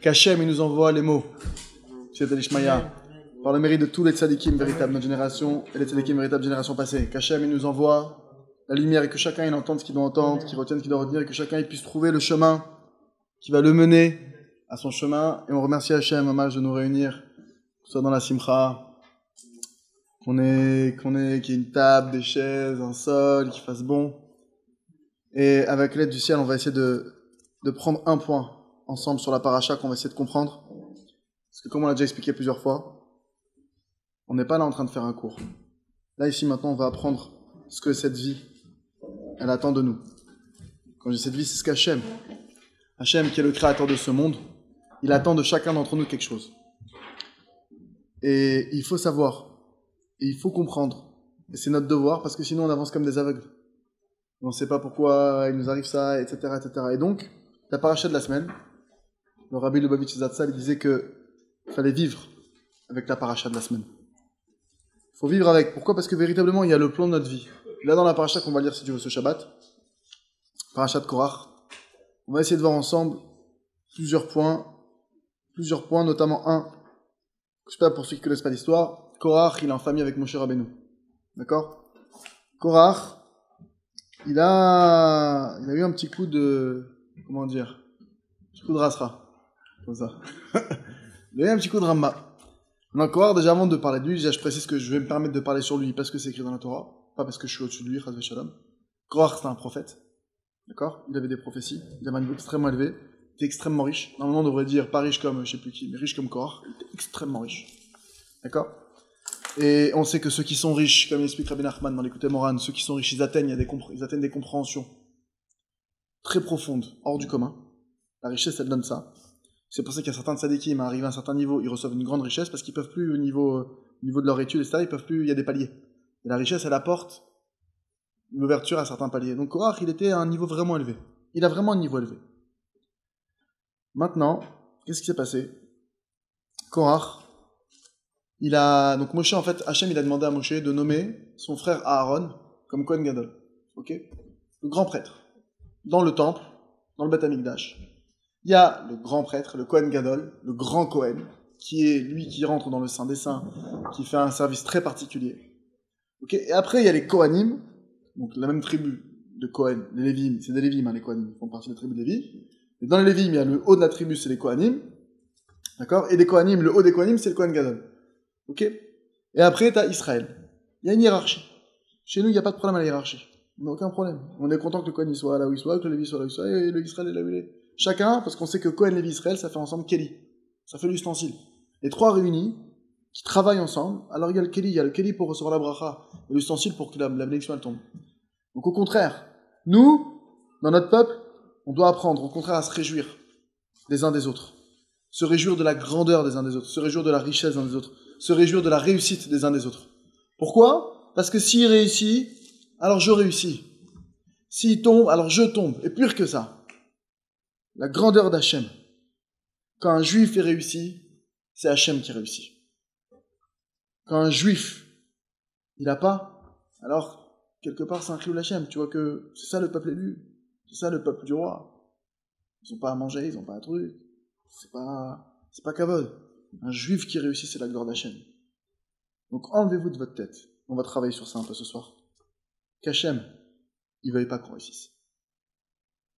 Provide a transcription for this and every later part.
qu'Hachem, il nous envoie les mots. C'est Elishmaïa. Par le mérite de tous les tzadikim véritables de notre génération et les tzadikim véritables de génération passée. Qu'Hachem, il nous envoie la lumière et que chacun, il entende ce qu'il doit entendre, qu'il retienne ce qu'il doit retenir et que chacun, il puisse trouver le chemin qui va le mener à son chemin. Et on remercie Hachem, hommage de nous réunir, que ce soit dans la simcha, qu'il y ait une table, des chaises, un sol, qu'il fasse bon. Et avec l'aide du ciel, on va essayer de prendre un point ensemble sur la paracha qu'on va essayer de comprendre. Parce que comme on l'a déjà expliqué plusieurs fois, on n'est pas là en train de faire un cours. Là, ici, maintenant, on va apprendre ce que cette vie, elle attend de nous. Quand je dis cette vie, c'est ce qu'Hachem, Hachem qui est le créateur de ce monde, il attend de chacun d'entre nous quelque chose. Et il faut savoir, et il faut comprendre. Et c'est notre devoir, parce que sinon on avance comme des aveugles. On ne sait pas pourquoi il nous arrive ça, etc., etc. Et donc, la paracha de la semaine, le Rabbi Lubavitch Zatzal, il disait qu'il fallait vivre avec la paracha de la semaine. Il faut vivre avec. Pourquoi ? Parce que véritablement, il y a le plan de notre vie. Là, dans la paracha qu'on va lire, si tu veux, ce Shabbat, paracha de Korach, on va essayer de voir ensemble plusieurs points, notamment un, je sais pas pour ceux qui ne connaissent pas l'histoire, Korach, il est en famille avec Moshe Rabbeinu. D'accord ? Korach, il a eu un petit coup de, comment dire, un petit coup de rasra, comme ça. Il a eu un petit coup de ramba. Donc Korach, déjà avant de parler de lui, déjà je précise que je vais me permettre de parler sur lui parce que c'est écrit dans la Torah, pas parce que je suis au-dessus de lui, Chas v'Shalom. Korach, c'était un prophète. D'accord ? Il avait des prophéties, il avait un niveau extrêmement élevé, il était extrêmement riche. Normalement, on devrait dire pas riche comme je sais plus qui, mais riche comme Korach, il était extrêmement riche. D'accord ? Et on sait que ceux qui sont riches, comme l'explique Rabbi Nachman dans l'Écoute Moran, ceux qui sont riches, ils atteignent des compréhensions très profondes, hors du commun. La richesse, elle donne ça. C'est pour ça qu'il y a certains tzadikim, arrivés à un certain niveau, ils reçoivent une grande richesse parce qu'ils peuvent plus, au niveau de leur étude, etc., ils peuvent plus, il y a des paliers. Et la richesse, elle apporte une ouverture à certains paliers. Donc Korach, il était à un niveau vraiment élevé. Il a vraiment un niveau élevé. Maintenant, qu'est-ce qui s'est passé ? Korach, donc Moshe, en fait, Hachem, il a demandé à Moshe de nommer son frère Aaron comme Kohen Gadol. Ok ? Le grand prêtre. Dans le temple, dans le Beth Amikdash, il y a le grand prêtre, le Kohen Gadol, le grand Kohen, qui est lui qui rentre dans le Saint des Saints, qui fait un service très particulier. Ok ? Et après, il y a les Kohanim, donc la même tribu de Kohen, les Lévim, c'est des Lévim, hein, les Kohanim, ils font partie de la tribu de Lévi. Et dans les Lévim, il y a le haut de la tribu, c'est les Kohanim. D'accord ? Et des Kohanim, le haut des Kohanim, c'est le Kohen Gadol. Ok ? Et après, tu as Israël. Il y a une hiérarchie. Chez nous, il n'y a pas de problème à la hiérarchie. On n'a aucun problème. On est content que le Kohen soit là où il soit, que le Lévi soit là où il soit, et le Israël est là où il est. Chacun, parce qu'on sait que Kohen, Lévi, Israël, ça fait ensemble Kéli. Ça fait l'ustensile. Les trois réunis, qui travaillent ensemble, alors il y a le Kéli pour recevoir la bracha, et l'ustensile pour que la bénédiction elle tombe. Donc au contraire, nous, dans notre peuple, on doit apprendre, au contraire, à se réjouir des uns des autres. Se réjouir de la grandeur des uns des autres, se réjouir de la richesse des uns des autres, se réjouir de la réussite des uns des autres. Pourquoi ? Parce que s'il réussit, alors je réussis. S'il tombe, alors je tombe. Et pire que ça, la grandeur d'Hachem. Quand un juif est réussi, c'est Hachem qui réussit. Quand un juif, il n'a pas, alors quelque part c'est un chiyuv l'Hachem. Tu vois que c'est ça le peuple élu, c'est ça le peuple du roi. Ils n'ont pas à manger, ils n'ont pas un truc. C'est pas kavod. Un juif qui réussit, c'est la gloire d'Hachem. Donc enlevez-vous de votre tête. On va travailler sur ça un peu ce soir. Qu'Hachem, il ne veuille pas qu'on réussisse.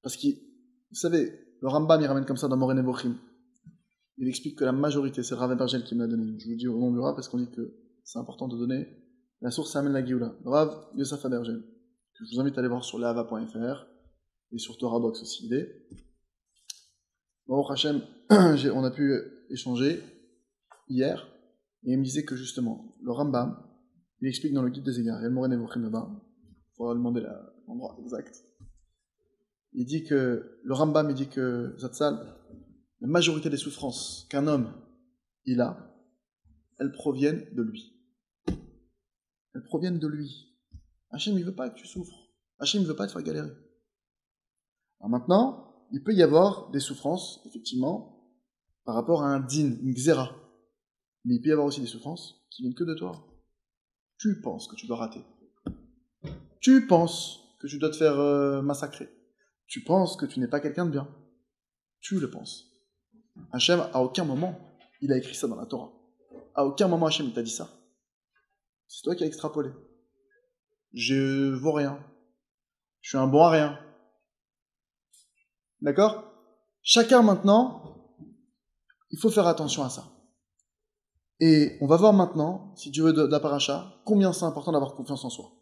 Parce que, vous savez, le Rambam, il ramène comme ça dans Moreh Nevochim. Il explique que la majorité, c'est le Rav Bergel qui me l'a donné. Je vous dis au nom du Rav parce qu'on dit que c'est important de donner. La source, ça amène la Géoula. Le Rav Yosef Bergel. Je vous invite à aller voir sur leava.fr et sur Torah Box aussi. Il est. Bon, Hachem, on a pu échanger hier, et il me disait que justement, le Rambam, il explique dans le guide des égards, il y a le Moreh Nevochim là-bas, il faudra demander l'endroit exact. Il dit que, le Rambam, il dit que Zatzal, la majorité des souffrances qu'un homme, il a, elles proviennent de lui. Elles proviennent de lui. Hachem, il veut pas que tu souffres. Hachem, il veut pas te faire galérer. Alors maintenant, il peut y avoir des souffrances, effectivement, par rapport à un din, une xéra. Mais il peut y avoir aussi des souffrances qui viennent que de toi. Tu penses que tu dois rater. Tu penses que tu dois te faire massacrer. Tu penses que tu n'es pas quelqu'un de bien. Tu le penses. Hachem, à aucun moment, il a écrit ça dans la Torah. À aucun moment, Hachem, il t'a dit ça. C'est toi qui as extrapolé. Je vaux rien. Je suis un bon à rien. D'accord? Chacun maintenant, il faut faire attention à ça. Et on va voir maintenant, si tu veux, de la paracha, combien c'est important d'avoir confiance en soi.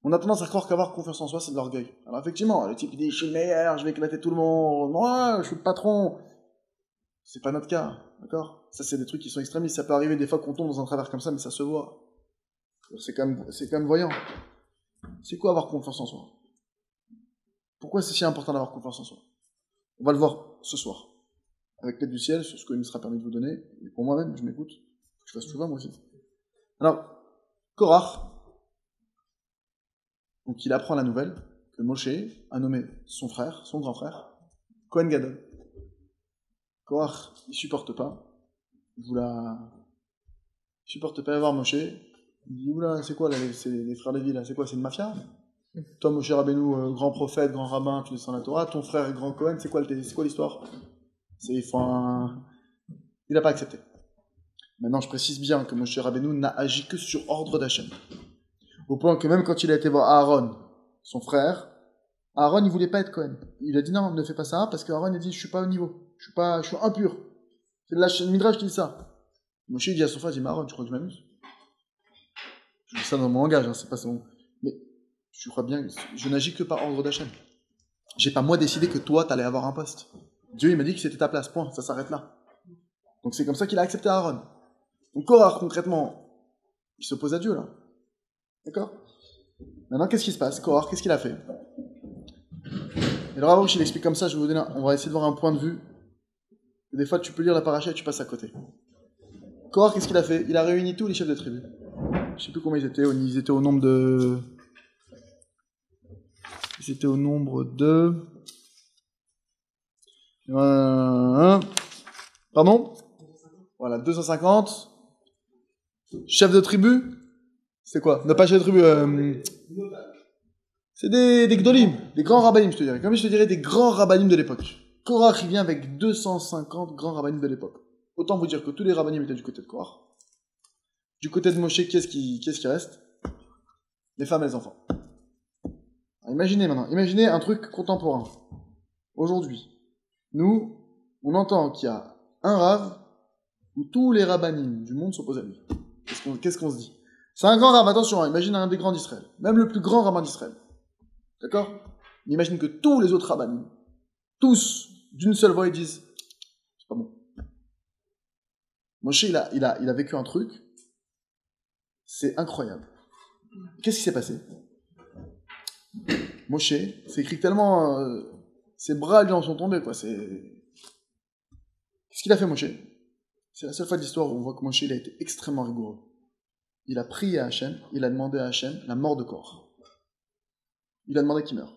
On a tendance à croire qu'avoir confiance en soi, c'est de l'orgueil. Alors effectivement, le type il dit, je suis le meilleur, je vais éclater tout le monde, moi, je suis le patron. C'est pas notre cas, d'accord? Ça, c'est des trucs qui sont extrémistes. Ça peut arriver des fois qu'on tombe dans un travers comme ça, mais ça se voit. C'est quand même voyant. C'est quoi avoir confiance en soi? Pourquoi c'est si important d'avoir confiance en soi? On va le voir ce soir. Avec l'aide du ciel, sur ce que il sera permis de vous donner. Et pour moi-même, je m'écoute. Je fasse tout va, moi aussi. Alors, Korach, donc il apprend la nouvelle que Moshe a nommé son frère, son grand frère, Kohen Gadol. Korach, il supporte pas. Il supporte pas voir Moshe. Il dit, oula, c'est quoi là, c'est les frères Lévi là, c'est quoi, c'est une mafia? Toi, Moshe Rabbeinu, grand prophète, grand rabbin, tu descends la Torah, ton frère grand Kohen, c'est quoi l'histoire? Il n'a pas accepté. Maintenant, je précise bien que Moshe Rabbeinu n'a agi que sur ordre d'Hachem. Au point que même quand il a été voir Aaron, son frère, Aaron, il voulait pas être Kohen. Il a dit non, ne fais pas ça, parce qu'Aaron a dit, je suis pas au niveau. Je suis impur. C'est le Midrash qui dit ça. Moshe dit à son frère, il dit, mais Aaron, tu crois que je m'amuse? Je dis ça dans mon langage, hein, c'est pas son... Mais je crois bien que je n'agis que par ordre d'Hachem. J'ai pas moi décidé que toi, t'allais avoir un poste. Dieu, il m'a dit que c'était ta place, point, ça s'arrête là. Donc c'est comme ça qu'il a accepté Aaron. Donc Korach, concrètement, il s'oppose à Dieu, là. D'accord? Maintenant, qu'est-ce qui se passe? Korach, qu'est-ce qu'il a fait? Et le Rav, il explique comme ça, on va essayer de voir un point de vue. Et des fois, tu peux lire la paracha et tu passes à côté. Korach, qu'est-ce qu'il a fait? Il a réuni tous les chefs de tribu. Je sais plus combien ils étaient au nombre de... Ils étaient au nombre de... Pardon? Voilà, 250. Chef de tribu? C'est quoi? Non, pas chef de tribu, c'est des gdolim, des grands rabbinim, je te dirais. Comme je te dirais, des grands rabbinim de l'époque. Korach, il vient avec 250 grands rabbinim de l'époque. Autant vous dire que tous les rabbinim étaient du côté de Korach. Du côté de Moshe, qu'est-ce qui reste? Les femmes et les enfants. Alors, imaginez un truc contemporain. Aujourd'hui, nous, on entend qu'il y a un rave où tous les rabbinim du monde s'opposent à lui. Qu'est-ce qu'on se dit? C'est un grand rabbin, attention, hein, imagine un des grands d'Israël, même le plus grand rabbin d'Israël. D'accord? On imagine que tous les autres rabbinim, tous, d'une seule voix, ils disent, c'est pas bon. Moshe, il a vécu un truc, c'est incroyable. Qu'est-ce qui s'est passé? Moshe, c'est écrit tellement, ses bras lui en sont tombés, quoi. Qu'est-ce qu'il a fait, Moshe? C'est la seule fois de l'histoire où on voit que Moshe, il a été extrêmement rigoureux. Il a prié à Hachem, il a demandé à Hachem la mort de Korach. Il a demandé qu'il meure.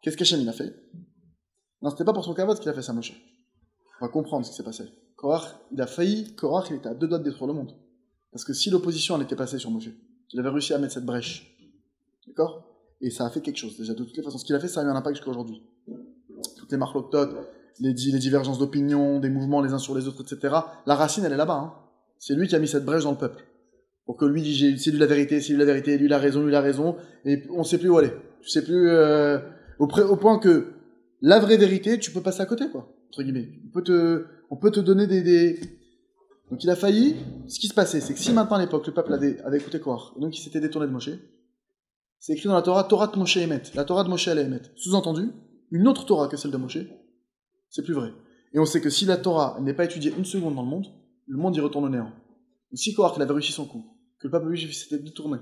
Qu'est-ce qu'Hachem il a fait? Non, c'était pas pour son kavod qu'il a fait ça, Moshe. On va comprendre ce qui s'est passé. Korach, il était à 2 doigts de détruire le monde. Parce que si l'opposition elle était passée sur Moshe, qu'il avait réussi à mettre cette brèche, d'accord? Et ça a fait quelque chose, déjà, de toutes les façons. Ce qu'il a fait, ça a eu un impact jusqu'à aujourd'hui. Toutes les marloktot, les divergences d'opinion, des mouvements les uns sur les autres, etc. La racine, elle est là-bas, hein. C'est lui qui a mis cette brèche dans le peuple. Pour que lui dise, c'est lui la vérité, lui il a raison, et on sait plus où aller. Tu sais plus, au point que la vraie vérité, tu peux passer à côté, quoi, entre guillemets. On peut te donner des... Donc il a failli, ce qui se passait, c'est que si maintenant à l'époque, le peuple avait écouté Korach, et donc il s'était détourné de Moshe, c'est écrit dans la Torah, Torah de Moshe Emet. La Torah de Moshe, elle est Emet. Sous-entendu, une autre Torah que celle de Moshe, c'est plus vrai. Et on sait que si la Torah n'est pas étudiée une seconde dans le monde y retourne au néant. Donc si Korach avait réussi son coup, que le peuple juif s'était détourné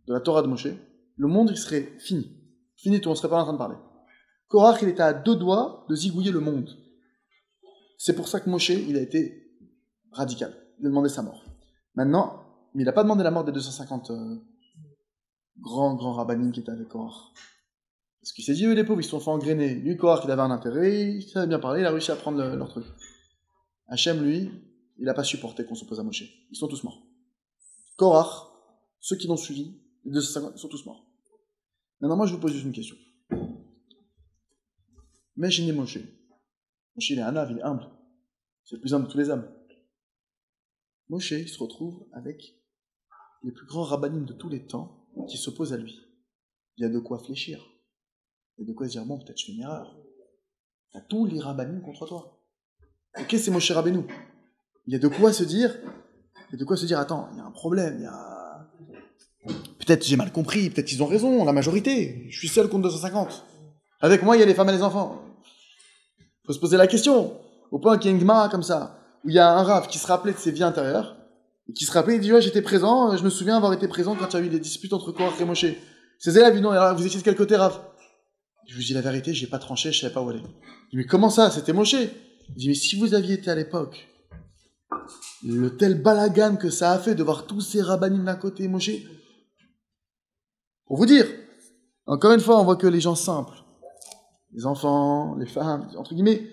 de la Torah de Moshe, le monde il serait fini. Fini tout, on ne serait pas en train de parler. Korach, il était à 2 doigts de zigouiller le monde. C'est pour ça que Moshe, il a été radical. Il a demandé sa mort. Maintenant, mais il n'a pas demandé la mort des 250 grands rabbinim qui étaient avec Korach. Parce qu'il s'est dit, eux les pauvres, ils se sont fait engrainer. Lui, Korach, il avait un intérêt, il savait bien parler, il a réussi à prendre leur truc. Hachem, lui, il n'a pas supporté qu'on s'oppose à Moshe. Ils sont tous morts. Korach, ceux qui l'ont suivi, les 250, ils sont tous morts. Maintenant, moi, je vous pose juste une question. Imaginez Moshe. Moshe, il est un ave, il est humble. C'est le plus humble de tous les hommes. Moshe, il se retrouve avec les plus grands rabbinim de tous les temps qui s'opposent à lui. Il y a de quoi fléchir. Il y a de quoi se dire, bon, peut-être je fais une erreur. Il y a tous les rabbinim contre toi. Ok, c'est Moshe Rabbeinu. Il y a de quoi se dire, attends, il y a un problème, il y a... Peut-être j'ai mal compris, peut-être ils ont raison, la majorité. Je suis seul contre 250. Avec moi, il y a les femmes et les enfants. Faut se poser la question. Au point qu'il y a une Gemara comme ça, où il y a un Rav qui se rappelait de ses vies intérieures, et qui se rappelait, il dit, ouais, j'étais présent, je me souviens avoir été présent quand il y a eu des disputes entre Korach et Moshe. C'est Zéla, non, alors vous étiez de quel côté, Rav? Je vous dis la vérité, j'ai pas tranché, je savais pas où aller. Je dis, mais comment ça? C'était Moshe. Je dis, mais si vous aviez été à l'époque, le tel balagan que ça a fait de voir tous ces rabbinim d'un côté, Moshe. Pour vous dire, encore une fois, on voit que les gens simples, les enfants, les femmes, entre guillemets,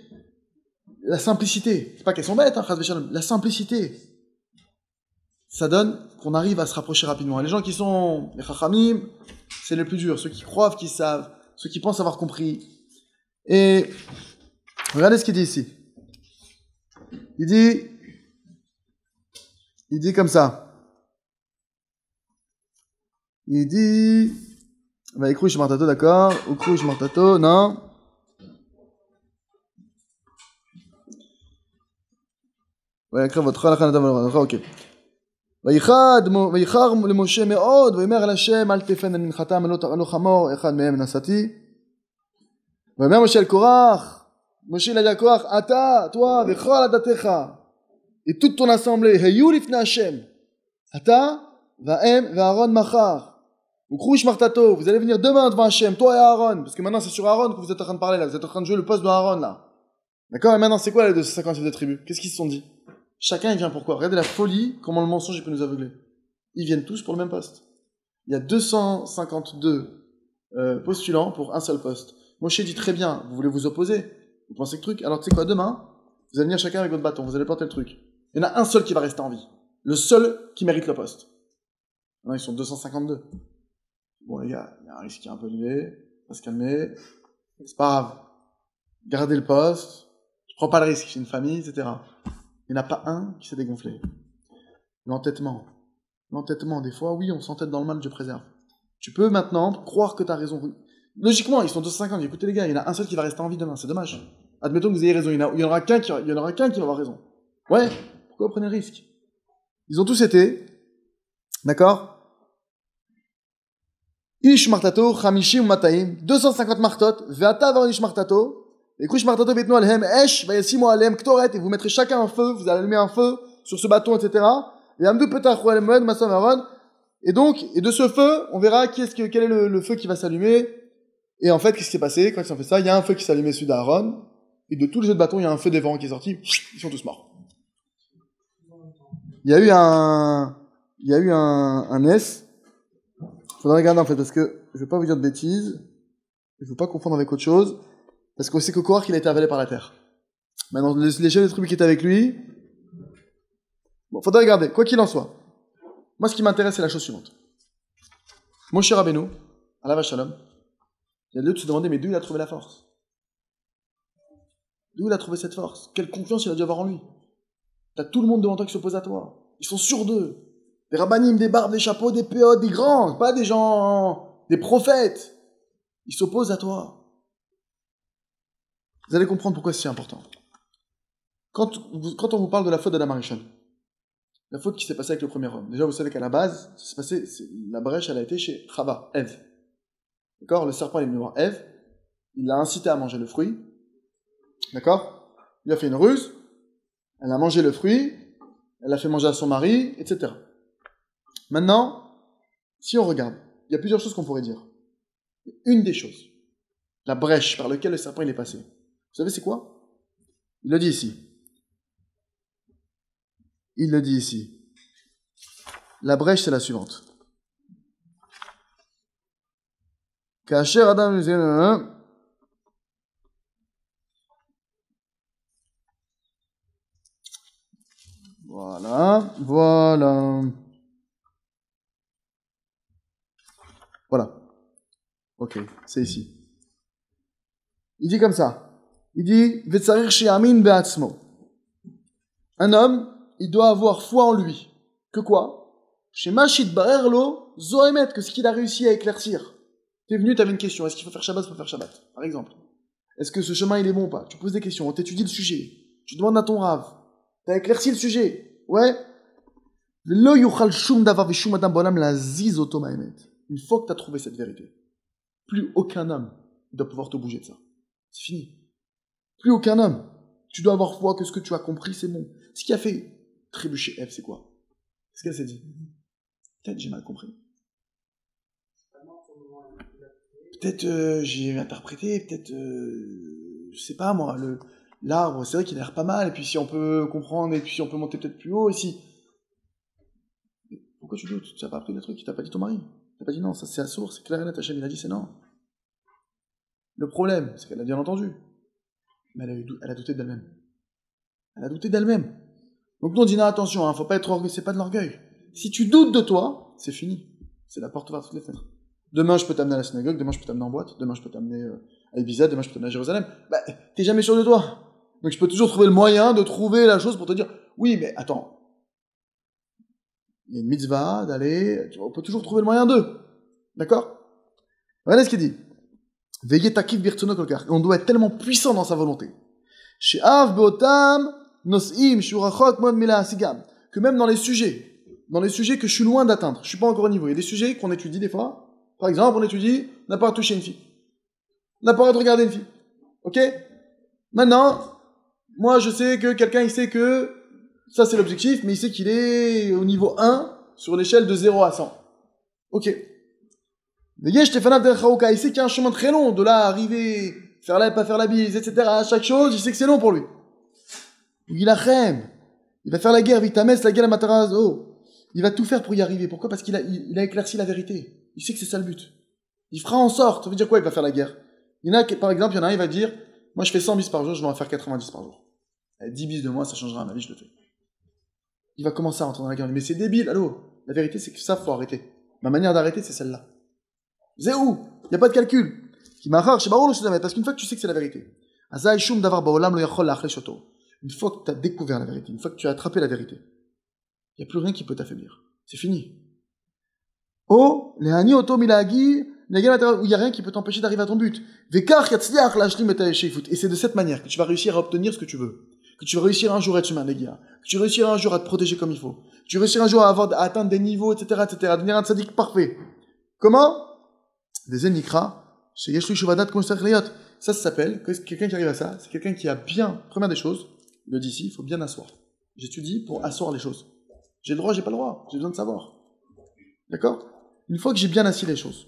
la simplicité, c'est pas qu'elles sont bêtes, hein, la simplicité, ça donne qu'on arrive à se rapprocher rapidement. Et les gens qui sont les chachamim, c'est le plus dur, ceux qui croient, qui savent, ceux qui pensent avoir compris. Et regardez ce qu'il dit ici. Il dit comme ça. Il dit, bah, Ikrouch Martato, d'accord, Ikrouch Martato, non. ויקרא אותך לכן אתה ולך, אוקיי. וייחר למשה מאוד, ויאמר אל השם, אל תפן אל מנחתם, לא חמור, אחד מהם נשאתי. ויאמר משה אל קורח, משה il a dit à Korach, אתה, toi, וכל עדתך, et toute ton assemblée, היו לפני השם, אתה, והאם, ואהרון מחר. Ukrouch Martato, vous allez venir demain devant Hachem, toi et Aaron, parce que maintenant c'est sur Aaron que vous êtes en train de parler là, vous êtes en train de jouer le poste de Aaron là. D'accord? Et maintenant c'est quoi les 250 de tribus? Qu'est-ce qu'ils se sont dit? Chacun il vient pourquoi? Regardez la folie, comment le mensonge peut nous aveugler. Ils viennent tous pour le même poste. Il y a 252 postulants pour un seul poste. Moshe dit très bien, vous voulez vous opposer? Vous pensez que truc? Alors tu sais quoi, demain, vous allez venir chacun avec votre bâton, vous allez porter le truc. Il y en a un seul qui va rester en vie. Le seul qui mérite le poste. Non, ils sont 252. Bon les gars, il y a un risque qui est un peu élevé, on va se calmer, c'est pas grave. Gardez le poste, je prends pas le risque, j'ai une famille, etc. Il n'y en a pas un qui s'est dégonflé. L'entêtement, des fois, oui, on s'entête dans le mal, Dieu préserve. Tu peux maintenant croire que tu as raison. Logiquement, ils sont 250, écoutez les gars, il y en a un seul qui va rester en vie demain, c'est dommage. Admettons que vous ayez raison, il y en aura qu'un qui va avoir raison. Ouais, pourquoi vous prenez le risque? Ils ont tous été, d'accord? Ish martato, chamishim mataim, 250 martot, ve'ata var ish martato, et kush martato betnu alhem esh, vayasimu alhem ktoret, et vous mettrez chacun un feu, vous allez allumer un feu sur ce bâton, etc. Et amdu petach alhem moed, masav Aaron. Et donc, et de ce feu, on verra quel est le feu qui va s'allumer. Et en fait, qu'est-ce qui s'est passé quand ils ont fait ça? Il y a un feu qui s'est allumé celui d'Aaron, et de tous les autres bâtons, il y a un feu des vents qui est sorti, ils sont tous morts. Il y a eu un S. Faudra regarder en fait, parce que je vais pas vous dire de bêtises, je veux pas confondre avec autre chose, parce qu'on sait que Korach il a été avalé par la terre. Maintenant, les chefs de tribus qui étaient avec lui, bon, faudra regarder, quoi qu'il en soit. Moi, ce qui m'intéresse, c'est la chose suivante. Moshe Rabbeinu, Alav Shalom, il y a lieu de se demander, mais d'où il a trouvé la force? D'où il a trouvé cette force? Quelle confiance il a dû avoir en lui? T'as tout le monde devant toi qui s'oppose à toi. Ils sont sûrs d'eux. Des rabbinim, des barbes, des chapeaux, des péotes, des grands, pas des gens, des prophètes. Ils s'opposent à toi. Vous allez comprendre pourquoi c'est si important. Quand on vous parle de la faute d'Adam Arishon, la faute qui s'est passée avec le premier homme, déjà vous savez qu'à la base, la brèche elle a été chez Chava, Ève. D'accord? Le serpent est venu voir Ève, il l'a incité à manger le fruit. D'accord? Il a fait une ruse, elle a mangé le fruit, elle a fait manger à son mari, etc. Maintenant, si on regarde, il y a plusieurs choses qu'on pourrait dire. Une des choses, la brèche par laquelle le serpent il est passé. Vous savez c'est quoi? Il le dit ici. La brèche c'est la suivante. Kacher Adam Voilà. Ok, c'est ici. Il dit comme ça. Il dit, Vetsarir she'amin be'atzmo. Un homme, il doit avoir foi en lui. Que quoi? Chez Mashid Barerlo, Zoemet, que ce qu'il a réussi à éclaircir. T'es venu, t'avais une question. Est-ce qu'il faut faire Shabbat, faut faire Shabbat? Par exemple. Est-ce que ce chemin, il est bon ou pas? Tu poses des questions, on t'étudie le sujet. Tu demandes à ton rave. T'as éclairci le sujet. Ouais. Lo yuchal shum davar vishum adam bolam la ziz otomaemet. Une fois que t'as trouvé cette vérité, plus aucun homme ne doit pouvoir te bouger de ça. C'est fini. Plus aucun homme. Tu dois avoir foi que ce que tu as compris, c'est bon. Ce qui a fait trébucher Ève, c'est quoi? Qu'est-ce qu'elle s'est dit? Peut-être j'ai mal compris. Peut-être j'ai interprété, peut-être, je sais pas moi, l'arbre, c'est vrai qu'il a l'air pas mal, et puis si on peut comprendre, et puis si on peut monter peut-être plus haut, et si... Pourquoi tu doutes? Tu n'as pas appris le truc, tu t'as pas dit ton mari. Tu n'as pas dit non, ça c'est la source, c'est clair et net, Hachem il a dit c'est non. Le problème, c'est qu'elle a bien entendu, mais elle a douté d'elle-même. Elle a douté d'elle-même. Donc nous on dit non, attention, faut pas être orgueilleux, c'est pas de l'orgueil. Si tu doutes de toi, c'est fini. C'est la porte ouverte toutes les fenêtres. Demain je peux t'amener à la synagogue, demain je peux t'amener en boîte, demain je peux t'amener à Ibiza, demain je peux t'amener à Jérusalem. Bah, t'es jamais sûr de toi. Donc je peux toujours trouver le moyen de trouver la chose pour te dire, oui mais attends, il y a une mitzvah d'aller, on peut toujours trouver le moyen d'eux. D'accord? Regardez ce qu'il dit. Veillez takif birtsono kolkar. On doit être tellement puissant dans sa volonté. She'av beotam nos'im shurachot mod mila asigam. Que même dans les sujets que je suis loin d'atteindre, je suis pas encore au niveau. Il y a des sujets qu'on étudie des fois. Par exemple, on étudie, on n'a pas à toucher une fille. On n'a pas à regarder une fille. Ok? Maintenant, moi je sais que quelqu'un il sait que ça c'est l'objectif, mais il sait qu'il est au niveau 1 sur l'échelle de 0 à 100. Ok. Il sait qu'il y a un chemin très long, de là à arriver, faire la, pas faire la bise, etc. À chaque chose, il sait que c'est long pour lui. Il va faire la guerre, vitames, la guerre à Matarazo. Il va tout faire pour y arriver. Pourquoi? Parce qu'il a éclairci la vérité. Il sait que c'est ça le but. Il fera en sorte. Ça veut dire quoi, il va faire la guerre? Par exemple, il y en a un, il va dire, moi je fais 100 bis par jour, je vais en faire 90 par jour. 10 bis de moi, ça changera ma vie, je le fais. Il va commencer à rentrer dans la guerre. Mais c'est débile, allô? La vérité, c'est que ça, faut arrêter. Ma manière d'arrêter, c'est celle-là. C'est où? Il n'y a pas de calcul. Parce qu'une fois que tu sais que c'est la vérité, une fois que tu as découvert la vérité, une fois que tu as attrapé la vérité, il n'y a plus rien qui peut t'affaiblir. C'est fini. Où il n'y a rien qui peut t'empêcher d'arriver à ton but. Et c'est de cette manière que tu vas réussir à obtenir ce que tu veux. Que tu vas réussir un jour à être humain, les gars. Que tu vas réussir un jour à te protéger comme il faut. Que tu vas réussir un jour à atteindre des niveaux, etc., etc., à devenir un tzaddik parfait. Comment? Des énikra, chez Yeshlu Shuvadat Konstachliot. Ça s'appelle, quelqu'un qui arrive à ça, c'est quelqu'un qui a bien, première des choses, il le dit ici, il faut bien asseoir. J'étudie pour asseoir les choses. J'ai le droit, j'ai pas le droit, j'ai besoin de savoir. D'accord? Une fois que j'ai bien assis les choses,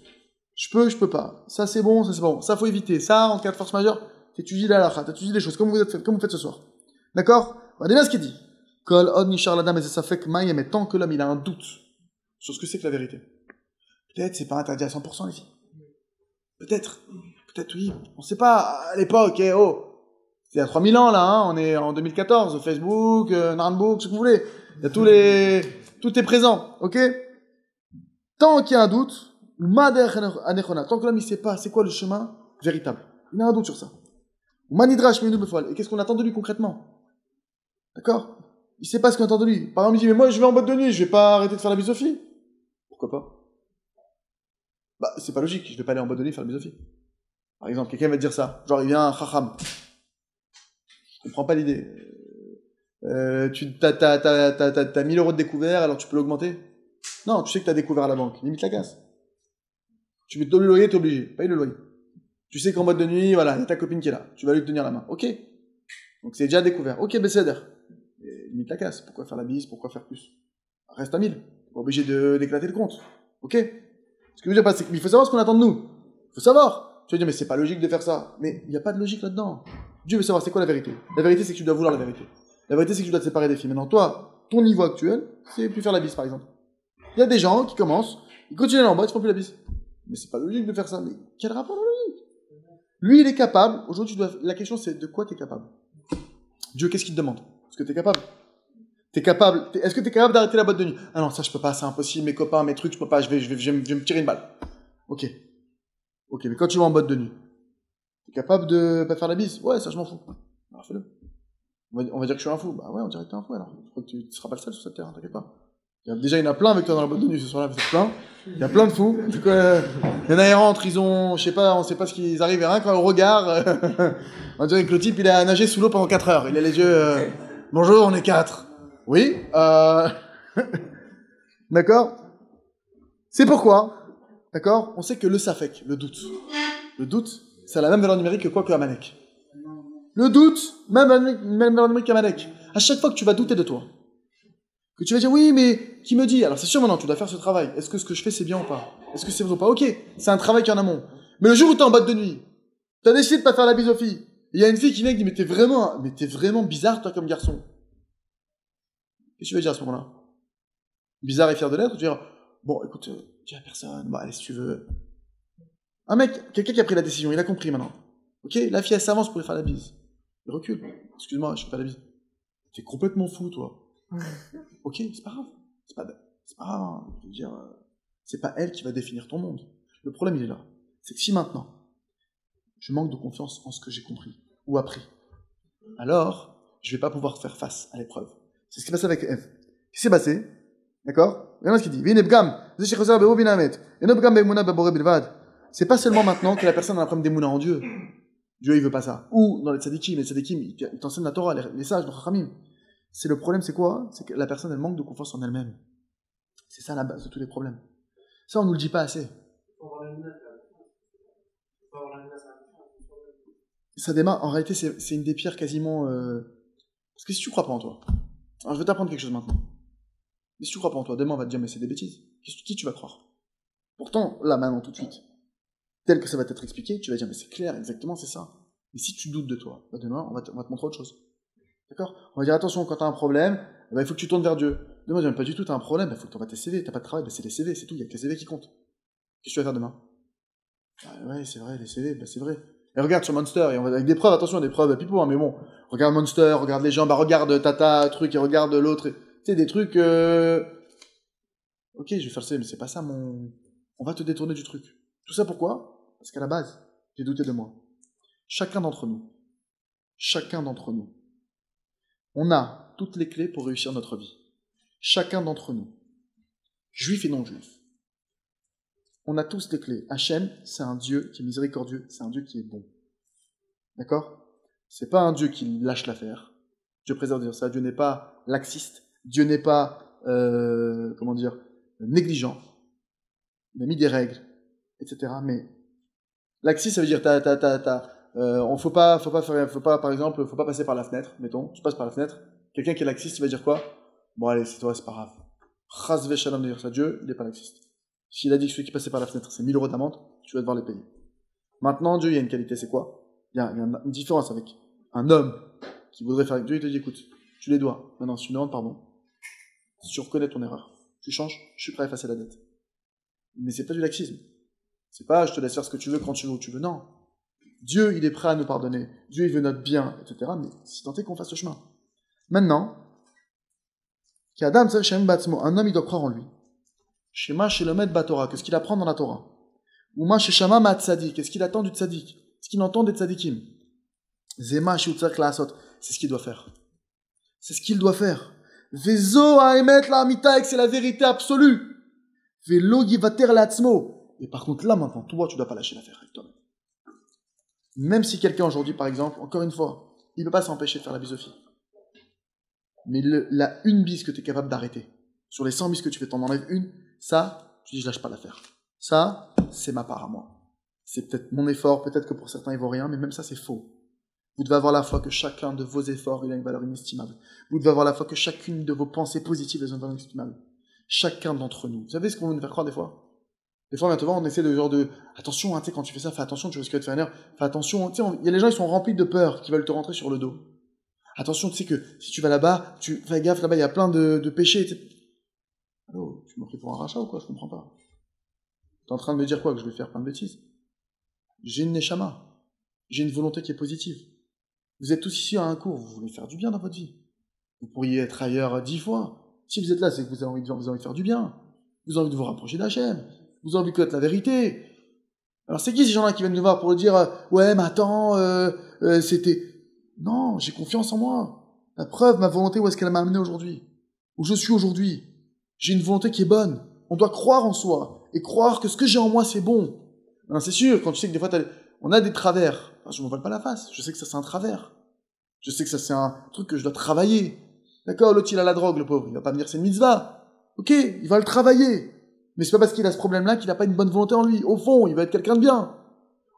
je peux pas. Ça c'est bon, ça c'est pas bon. Ça faut éviter. Ça, en cas de force majeure, t'étudies la halakha, t'étudies les choses, comme vous faites ce soir. D'accord? Regardez bien ce qu'il dit. Kol od nishar ladam et safek mayem, et tant que l'homme il a un doute sur ce que c'est que la vérité. Peut-être c'est pas interdit à 100% les filles. Peut-être oui, on sait pas, à l'époque, c'est il y a 3000 ans là, hein, on est en 2014, Facebook, Narnbook, ce que vous voulez, il y a tout est présent, ok? Tant qu'il y a un doute, tant que l'homme il sait pas c'est quoi le chemin véritable, il a un doute sur ça. Et qu'est-ce qu'on attend de lui concrètement? D'accord? Il sait pas ce qu'on attend de lui. Par exemple, il dit, mais moi je vais en boîte de nuit, je vais pas arrêter de faire la bise aux filles. Pourquoi pas? Bah, c'est pas logique, je vais pas aller en boîte de nuit faire la bise aux filles. Par exemple, quelqu'un va te dire ça. Genre, il vient un chacham. Je comprends pas l'idée. T'as 1000 euros de découvert, alors tu peux l'augmenter? Non, tu sais que t'as découvert à la banque. Limite la casse. Tu veux te donner le loyer, t'es obligé. Paye le loyer. Tu sais qu'en boîte de nuit, voilà, il y a ta copine qui est là. Tu vas lui tenir la main. Ok. Donc c'est déjà découvert. Ok, Besséder. Limite la casse. Pourquoi faire la bise? Pourquoi faire plus? Reste à 1000. T'es pas obligé d'éclater le compte. Ok. Ce que je veux dire, c'est qu'il faut savoir ce qu'on attend de nous. Il faut savoir. Tu vas dire, mais c'est pas logique de faire ça. Mais il n'y a pas de logique là-dedans. Dieu veut savoir c'est quoi la vérité. La vérité, c'est que tu dois vouloir la vérité. La vérité, c'est que tu dois te séparer des filles. Maintenant, toi, ton niveau actuel, c'est plus faire la bise, par exemple. Il y a des gens qui commencent, ils continuent en bas, ils font plus la bise. Mais c'est pas logique de faire ça. Mais quel rapport la logique? Lui, il est capable. Aujourd'hui, la question, c'est de quoi tu es capable? Dieu, qu'est-ce qu'il te demande? Est-ce que tu es capable? Est-ce que tu es capable d'arrêter la boîte de nuit? Ah non, ça, je peux pas, c'est impossible. Mes copains, mes trucs, je peux pas, je vais me tirer une balle. Ok, mais quand tu vas en boîte de nuit, T'es capable de pas faire la bise? Ouais, ça je m'en fous. Alors fais-le. On va dire que je suis un fou. Bah ouais, on dirait que t'es un fou alors. Je crois que tu ne seras pas le seul sur cette terre, hein, t'inquiète pas. Déjà, il y en a plein avec toi dans la boîte de nuit ce soir-là, vous êtes plein. Il y a plein de fous. En tout cas, il y en a, ils rentrent, ils ont, je sais pas, on sait pas ce qu'ils arrivent, et rien quand on regarde, on dirait que le type, il a nagé sous l'eau pendant 4 heures. Il a les yeux, bonjour, on est 4. Oui, d'accord? C'est pourquoi, d'accord? On sait que le safek, le doute, ça a la même valeur numérique que quoi que Amalek. Le doute, même valeur numérique qu'Amalek. À chaque fois que tu vas douter de toi, que tu vas dire, oui, mais qui me dit? Alors c'est sûr maintenant, tu dois faire ce travail. Est-ce que ce que je fais, c'est bien ou pas? Est-ce que c'est vrai ou pas? Ok, c'est un travail qui est en amont. Mais le jour où t'es en boîte de nuit, t'as décidé de pas faire la bise aux filles, il y a une fille qui vient et qui dit, mais t'es vraiment bizarre, toi, comme garçon. Qu'est-ce que tu vas dire à ce moment-là? Bizarre et fier de l'être? Tu vas dire, bon, écoute, dis à personne, bah, allez, si tu veux. Un mec, quelqu'un qui a pris la décision, il a compris maintenant. Ok, la fille, elle s'avance pour lui faire la bise. Il recule. Excuse-moi, je fais pas la bise. T'es complètement fou, toi. Ok, c'est pas grave. C'est pas grave, hein. Je veux dire, c'est pas elle qui va définir ton monde. Le problème, il est là. C'est que si maintenant, je manque de confiance en ce que j'ai compris ou appris, alors, je vais pas pouvoir faire face à l'épreuve. C'est ce qui s'est passé avec Ève. Qu'est-ce qui s'est passé? D'accord? Regardez ce qu'il dit. C'est pas seulement maintenant que la personne a un problème d'émouna en Dieu. Dieu, il veut pas ça. Ou dans les tzadikim, ils t'enseignent la Torah, les sages, les chachamim. C'est le problème, c'est quoi? C'est que la personne, elle manque de confiance en elle-même. C'est ça la base de tous les problèmes. Ça, on nous le dit pas assez. Ça démarre, en réalité, c'est une des pierres quasiment... Parce que si tu crois pas en toi, alors je vais t'apprendre quelque chose maintenant. Mais si tu crois pas en toi, demain on va te dire, mais c'est des bêtises. Qui tu vas croire? Pourtant, là, maintenant, tout de suite, tel que ça va t'être expliqué, tu vas dire, mais c'est clair, exactement, c'est ça. Mais si tu doutes de toi, bah demain, on va te montrer autre chose. D'accord? On va dire, attention, quand tu as un problème, il faut que tu tournes vers Dieu. Demain, on va dire, pas du tout, tu as un problème, il faut que tu envoies tes CV, t'as pas de travail, c'est les CV, c'est tout, il y a que les CV qui comptent. Qu'est-ce que tu vas faire demain? Ouais, c'est vrai, les CV, c'est vrai. Et regarde sur Monster, et on va avec des preuves, attention, des preuves à pipeau, hein, mais bon, regarde Monster, regarde les gens, regarde Tata, truc, et regarde l'autre, tu sais, des trucs, ok, je vais faire le CV, mais c'est pas ça on va te détourner du truc. Tout ça pourquoi? Parce qu'à la base, j'ai douté de moi. Chacun d'entre nous, on a toutes les clés pour réussir notre vie. Chacun d'entre nous, juifs et non-juifs, on a tous les clés. Hachem, c'est un Dieu qui est miséricordieux, c'est un Dieu qui est bon. D'accord? C'est pas un Dieu qui lâche l'affaire. Dieu préserve de dire ça. Dieu n'est pas laxiste. Dieu n'est pas, négligent. Il a mis des règles, etc. Mais laxiste, ça veut dire faut pas, par exemple, faut pas passer par la fenêtre, mettons. Tu passes par la fenêtre. Quelqu'un qui est laxiste, il va dire quoi? Bon, allez, c'est toi, c'est pas grave. Chas v'shalom de dire ça. Dieu, il n'est pas laxiste. S'il a dit que celui qui passait par la fenêtre, c'est 1000 euros d'amende, tu vas devoir les payer. Maintenant, Dieu, il y a une qualité, c'est quoi? Il y a une différence avec un homme qui voudrait faire avec Dieu, il te dit, écoute, tu les dois. Maintenant, si tu me demandes pardon, si tu reconnais ton erreur, tu changes, je suis prêt à effacer la dette. Mais c'est pas du laxisme. C'est pas, je te laisse faire ce que tu veux quand tu veux où tu veux. Non. Dieu, il est prêt à nous pardonner. Dieu, il veut notre bien, etc. Mais si tant est qu'on fasse le chemin. Maintenant, un homme, il doit croire en lui. Shema Shelomed Batora, qu'est-ce qu'il apprend dans la Torah? Ou ma Sheshama Ma Tzadik, qu'est-ce qu'il attend du Tzadik? Ce qu'il entend des Tzadikim. Zema Shutzak Laasot, c'est ce qu'il doit faire. C'est ce qu'il doit faire. Vezo Haemet La Amitaek, c'est la vérité absolue. Velo Yivater La'atzmo. Et par contre, là maintenant, toi, tu dois pas lâcher l'affaire avec toi-même. Même si quelqu'un aujourd'hui, par exemple, encore une fois, il ne peut pas s'empêcher de faire la bise aux filles. Mais une bise que tu es capable d'arrêter, sur les 100 bises que tu fais, t'en enlèves une, ça, tu dis, je lâche pas l'affaire. Ça, c'est ma part à moi. C'est peut-être mon effort, peut-être que pour certains, il vaut rien, mais même ça, c'est faux. Vous devez avoir la foi que chacun de vos efforts, il a une valeur inestimable. Vous devez avoir la foi que chacune de vos pensées positives, elles ont une valeur inestimable. Chacun d'entre nous. Vous savez ce qu'on veut nous faire croire des fois? Des fois, maintenant, on essaie attention, hein, tu sais, quand tu fais ça, fais attention, tu risques de faire une erreur. Fais attention, tu sais, il y a les gens, ils sont remplis de peur, qui veulent te rentrer sur le dos. Attention, tu sais que si tu vas là-bas, fais gaffe, là-bas, il y a plein de péchés. Allô, tu m'as pris pour un rachat ou quoi? Je comprends pas. T'es en train de me dire quoi? Que je vais faire plein de bêtises? J'ai une neshama. J'ai une volonté qui est positive. Vous êtes tous ici à un cours, vous voulez faire du bien dans votre vie. Vous pourriez être ailleurs 10 fois. Si vous êtes là, c'est que vous avez envie de faire du bien. Vous avez envie de vous rapprocher d'Hachem. Vous avez envie de connaître la vérité. Alors c'est qui ces gens-là qui viennent nous voir pour dire ouais, mais attends, c'était... Non, j'ai confiance en moi. La preuve, ma volonté, où est-ce qu'elle m'a amené aujourd'hui? Où je suis aujourd'hui. J'ai une volonté qui est bonne. On doit croire en soi et croire que ce que j'ai en moi, c'est bon. Alors c'est sûr, quand tu sais que des fois, on a des travers. Enfin, je m'en vole pas la face. Je sais que ça, c'est un travers. Je sais que ça, c'est un truc que je dois travailler. D'accord, l'autre, il a la drogue, le pauvre. Il va pas me dire c'est une mitzvah. Ok, il va le travailler. Mais c'est pas parce qu'il a ce problème-là qu'il n'a pas une bonne volonté en lui. Au fond, il va être quelqu'un de bien.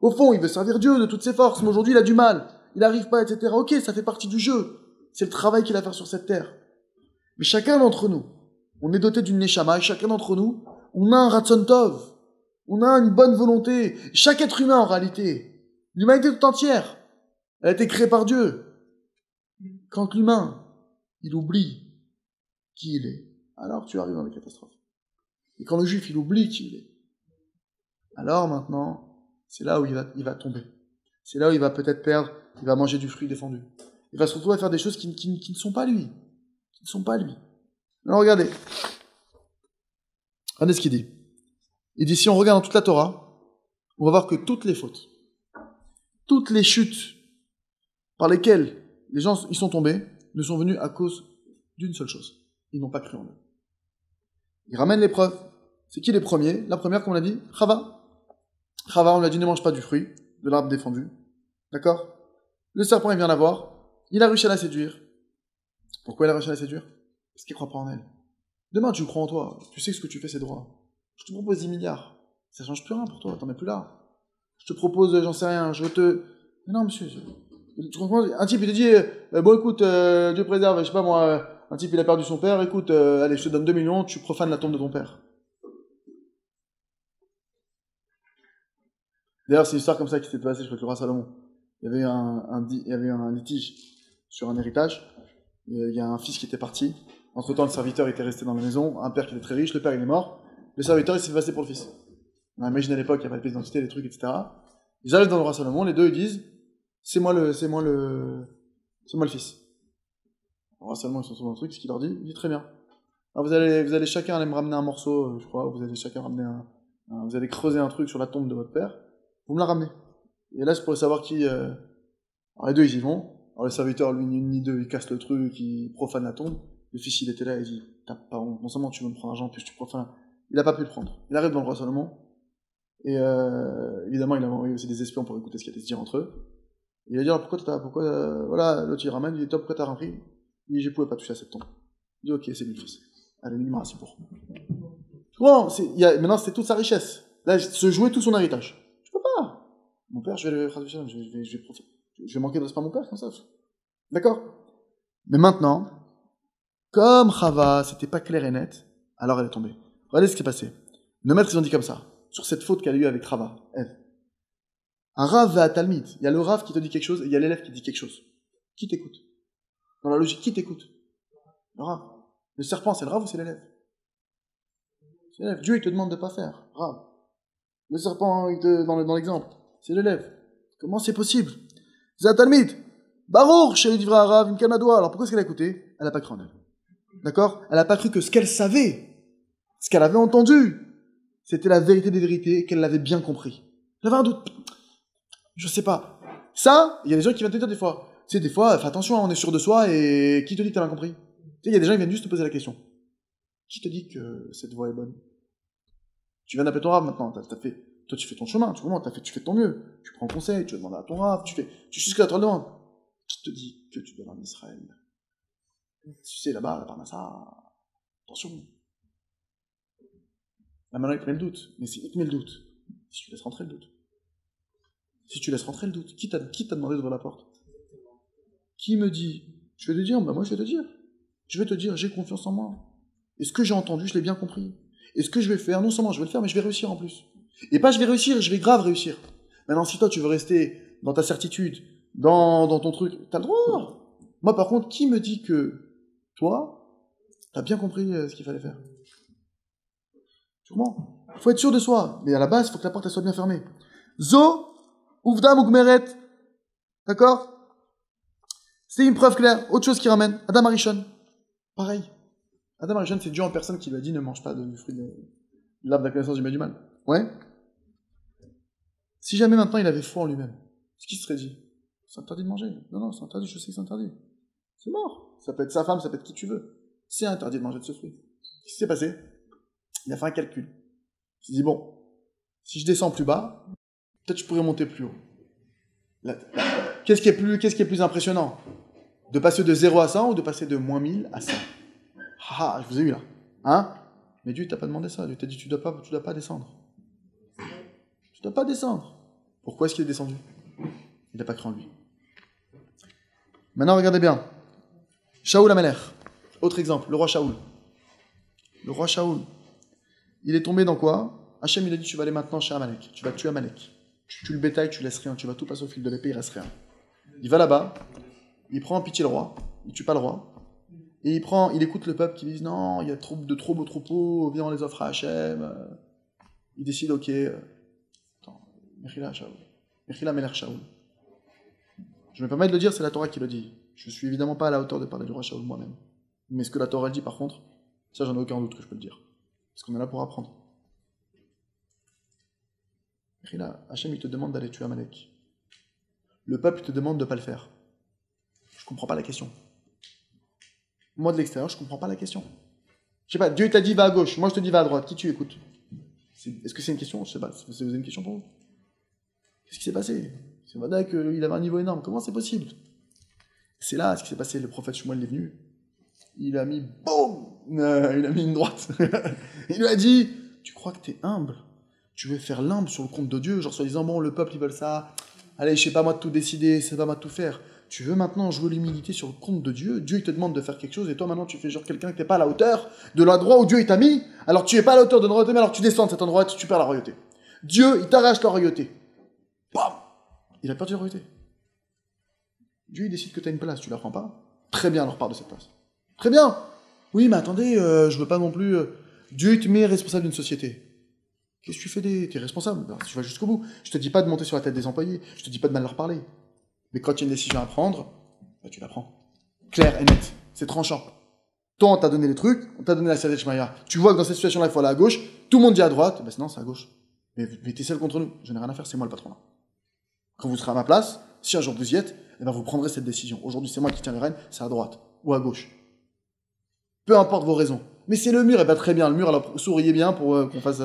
Au fond, il veut servir Dieu de toutes ses forces. Mais aujourd'hui, il a du mal. Il n'arrive pas, etc. Ok, ça fait partie du jeu. C'est le travail qu'il a à faire sur cette terre. Mais chacun d'entre nous, on est doté d'une neshama, et chacun d'entre nous, on a un ratson tov. On a une bonne volonté. Chaque être humain, en réalité, l'humanité tout entière, elle a été créée par Dieu. Quand l'humain, il oublie qui il est, alors tu arrives dans les catastrophes. Et quand le juif, il oublie qui il est, alors maintenant, c'est là où il va tomber. C'est là où il va peut-être perdre, il va manger du fruit défendu. Il va se retrouver à faire des choses qui ne sont pas lui. Qui ne sont pas lui. Alors regardez. Regardez ce qu'il dit. Il dit, si on regarde dans toute la Torah, on va voir que toutes les fautes, toutes les chutes par lesquelles les gens ils sont tombés, ne sont venues à cause d'une seule chose. Ils n'ont pas cru en eux. Il ramène les preuves. C'est qui les premiers? La première, comme on l'a dit, Chava. Chava, on lui a dit, ne mange pas du fruit de l'arbre défendu. D'accord? Le serpent, il vient la voir. Il a réussi à la séduire. Pourquoi il a réussi à la séduire? Parce qu'il ne croit pas en elle. Demain, tu crois en toi. Tu sais que ce que tu fais, c'est droit. Je te propose 10 milliards. Ça change plus rien pour toi. T'en es plus là. Je te propose, j'en sais rien. Mais non, monsieur. Tu comprends? Un type, il te dit, bon, écoute, Dieu préserve, je sais pas moi, un type, il a perdu son père. Écoute, allez, je te donne 2 millions, tu profanes la tombe de ton père. D'ailleurs, c'est une histoire comme ça qui s'est passée, je crois que le roi Salomon. Il y avait un litige sur un héritage. Il y a un fils qui était parti. Entre-temps, le serviteur était resté dans la maison. Un père qui était très riche. Le père, il est mort. Le serviteur, il s'est fait passer pour le fils. On imagine à l'époque, il n'y avait pas de pièce d'identité, des trucs, etc. Ils arrivent dans le roi Salomon. Les deux, ils disent, c'est moi le fils. Le roi Salomon, ils sont sur le truc. Ce qu'il leur dit, il dit très bien. Alors vous allez chacun aller me ramener un morceau, je crois. Vous allez chacun ramener vous allez creuser un truc sur la tombe de votre père. Vous me la ramenez. Et là, je pourrais savoir qui... Alors les deux, ils y vont. Alors le serviteur, lui, ni une ni deux, il casse le truc, il profane la tombe. Le fils, il était là, il dit, t'as pas honte. Non seulement tu veux me prendre l'argent, puis tu profanes. Il a pas pu le prendre. Il arrive dans le roi Salomon. Et évidemment, il a envoyé aussi des espions pour écouter ce qui allait se dire entre eux. Et il a dit, alors voilà, l'autre il ramène, il dit, top, pourquoi t'as repris? Il dit, je pouvais pas toucher à cette tombe. Il dit, ok, c'est lui le fils. Allez, il m'a pour. Comment maintenant, c'était toute sa richesse. Là, se jouait tout son héritage. Je peux pas. Mon père, je vais manquer de respect à mon père, comme ça. D'accord? Mais maintenant, comme Chava, c'était pas clair et net, alors elle est tombée. Regardez ce qui s'est passé. Nos maîtres, ils ont dit comme ça, sur cette faute qu'elle a eue avec Chava, Ève. Un Rav va à Talmid. Il y a le Rav qui te dit quelque chose et il y a l'élève qui dit quelque chose. Qui t'écoute? Dans la logique, qui t'écoute? Le Rav. Le serpent, c'est le Rav ou c'est l'élève? C'est l'élève. Dieu, il te demande de pas faire. Rav. Le serpent, dans l'exemple, c'est l'élève. Comment c'est possible? Zatalmid. Baruch, chez le Rav, une Kanadoua. Alors pourquoi est-ce qu'elle a écouté? Elle n'a pas cru en elle. D'accord? Elle n'a pas cru que ce qu'elle savait, ce qu'elle avait entendu, c'était la vérité des vérités et qu'elle l'avait bien compris. J'avais un doute. Je sais pas. Ça, il y a des gens qui viennent te dire des fois. Tu sais, des fois, fais attention, on est sûr de soi et qui te dit que t'as bien compris? Tu sais, il y a des gens qui viennent juste te poser la question. Qui te dit que cette voie est bonne? Tu viens d'appeler ton rave maintenant. Toi, tu fais ton chemin. Tu fais de ton mieux. Tu prends conseil, tu vas demander à ton rave, tu fais ce que la Torah demande. Qui te dit que tu dois aller en Israël? Tu sais, là-bas, la Parnassa, attention. Là, maintenant, il te met le doute. Mais si il te met le doute, si tu laisses rentrer le doute. Si tu laisses rentrer le doute, qui t'a demandé d'ouvrir la porte? Qui me dit? Je vais te dire, bah moi je vais te dire. Je vais te dire, j'ai confiance en moi. Et ce que j'ai entendu, je l'ai bien compris. Et ce que je vais faire, non seulement je vais le faire, mais je vais réussir en plus. Et pas je vais réussir, je vais grave réussir. Maintenant, si toi tu veux rester dans ta certitude, dans ton truc, t'as le droit. Moi par contre, qui me dit que toi, t'as bien compris ce qu'il fallait faire? Sûrement. Il faut être sûr de soi. Mais à la base, il faut que la porte elle soit bien fermée. Zo, Uvda Mugmeret. D'accord? C'est une preuve claire. Autre chose qui ramène. Adam Arishon. Pareil. Adam Arishon, c'est Dieu en personne qui lui a dit ne mange pas du fruit de l'arbre de la connaissance du bien et du mal. Ouais? Si jamais maintenant il avait foi en lui-même, ce qu'il se serait dit? C'est interdit de manger. Non, non, c'est interdit, je sais que c'est interdit. C'est mort. Ça peut être sa femme, ça peut être qui tu veux. C'est interdit de manger de ce fruit. Qu'est-ce qui s'est passé? Il a fait un calcul. Il s'est dit, bon, si je descends plus bas, peut-être je pourrais monter plus haut. Qu'est-ce qui est plus impressionnant? De passer de 0 à 100 ou de passer de moins 1000 à 100? Ah, je vous ai eu là. Hein? Mais Dieu t'a pas demandé ça. Dieu t'a dit, tu dois pas descendre. Tu dois pas descendre. Pourquoi est-ce qu'il est descendu? Il n'a pas cru en lui. Maintenant, regardez bien. Shaoul Amalek. Autre exemple, le roi Shaoul. Le roi Shaoul. Il est tombé dans quoi? Hachem, il a dit, tu vas aller maintenant chez Amalek. Tu vas tuer Amalek. Tu tues le bétail, tu laisses rien. Tu vas tout passer au fil de l'épée, il reste rien. Il va là-bas. Il prend en pitié le roi. Il tue pas le roi. Et il écoute le peuple qui dit, non, il y a trop beaux troupeaux, viens, on les offre à Hachem. Il décide, ok. Attends, Mechila Shaoul. Mechila Melech Shaoul. Je me permets de le dire, c'est la Torah qui le dit. Je ne suis évidemment pas à la hauteur de parler du roi Shaoul moi-même. Mais ce que la Torah dit, par contre, ça, j'en ai aucun doute que je peux le dire. Parce qu'on est là pour apprendre. Là, Hachem, il te demande d'aller tuer Amalek. Le peuple te demande de ne pas le faire. Je ne comprends pas la question. Moi, de l'extérieur, je ne comprends pas la question. Je sais pas, Dieu t'a dit va à gauche, moi je te dis va à droite. Qui tu écoutes? Est-ce que c'est une question? Je sais pas, vous avez une question pour vous? Qu'est-ce qui s'est passé? C'est vrai qu'il avait un niveau énorme. Comment c'est possible? C'est là ce qui s'est passé. Le prophète Shmuel est venu. Il a mis, boum, il a mis une droite. Il lui a dit, tu crois que t'es humble? Tu veux faire l'humble sur le compte de Dieu, genre soi-disant, bon, le peuple, ils veulent ça. Allez, je sais pas moi de tout décider, c'est pas moi de tout faire. Tu veux maintenant jouer l'humilité sur le compte de Dieu? Dieu, il te demande de faire quelque chose, et toi, maintenant, tu fais genre quelqu'un qui n'est pas à la hauteur de l'endroit où Dieu, il t'a mis. Alors, tu es pas à la hauteur de la royauté, mais alors tu descends de cet endroit et tu perds la royauté. Dieu, il t'arrache la royauté. Bam! Il a perdu la royauté. Dieu, il décide que tu as une place, tu la prends pas. Très bien, alors part de cette place. Très bien. Oui, mais attendez, je veux pas non plus... Dieu, il te met responsable d'une société. Qu'est-ce que tu fais T'es responsable, ben, tu vas jusqu'au bout. Je te dis pas de monter sur la tête des employés, je te dis pas de mal leur parler. Mais quand il y a une décision à prendre, ben, tu la prends. Claire et nette, c'est tranchant. Toi, on t'a donné les trucs, on t'a donné la Siyata Shmaya. Tu vois que dans cette situation-là, il faut aller à gauche, tout le monde dit à droite, ben non, c'est à gauche. Mais t'es seul contre nous, je n'ai rien à faire, c'est moi le patron là. Quand vous serez à ma place, si un jour vous y êtes, eh ben vous prendrez cette décision. Aujourd'hui, c'est moi qui tiens les rênes, c'est à droite ou à gauche. Peu importe vos raisons. Mais c'est le mur, et bien très bien, le mur, alors souriez bien pour qu'on fasse...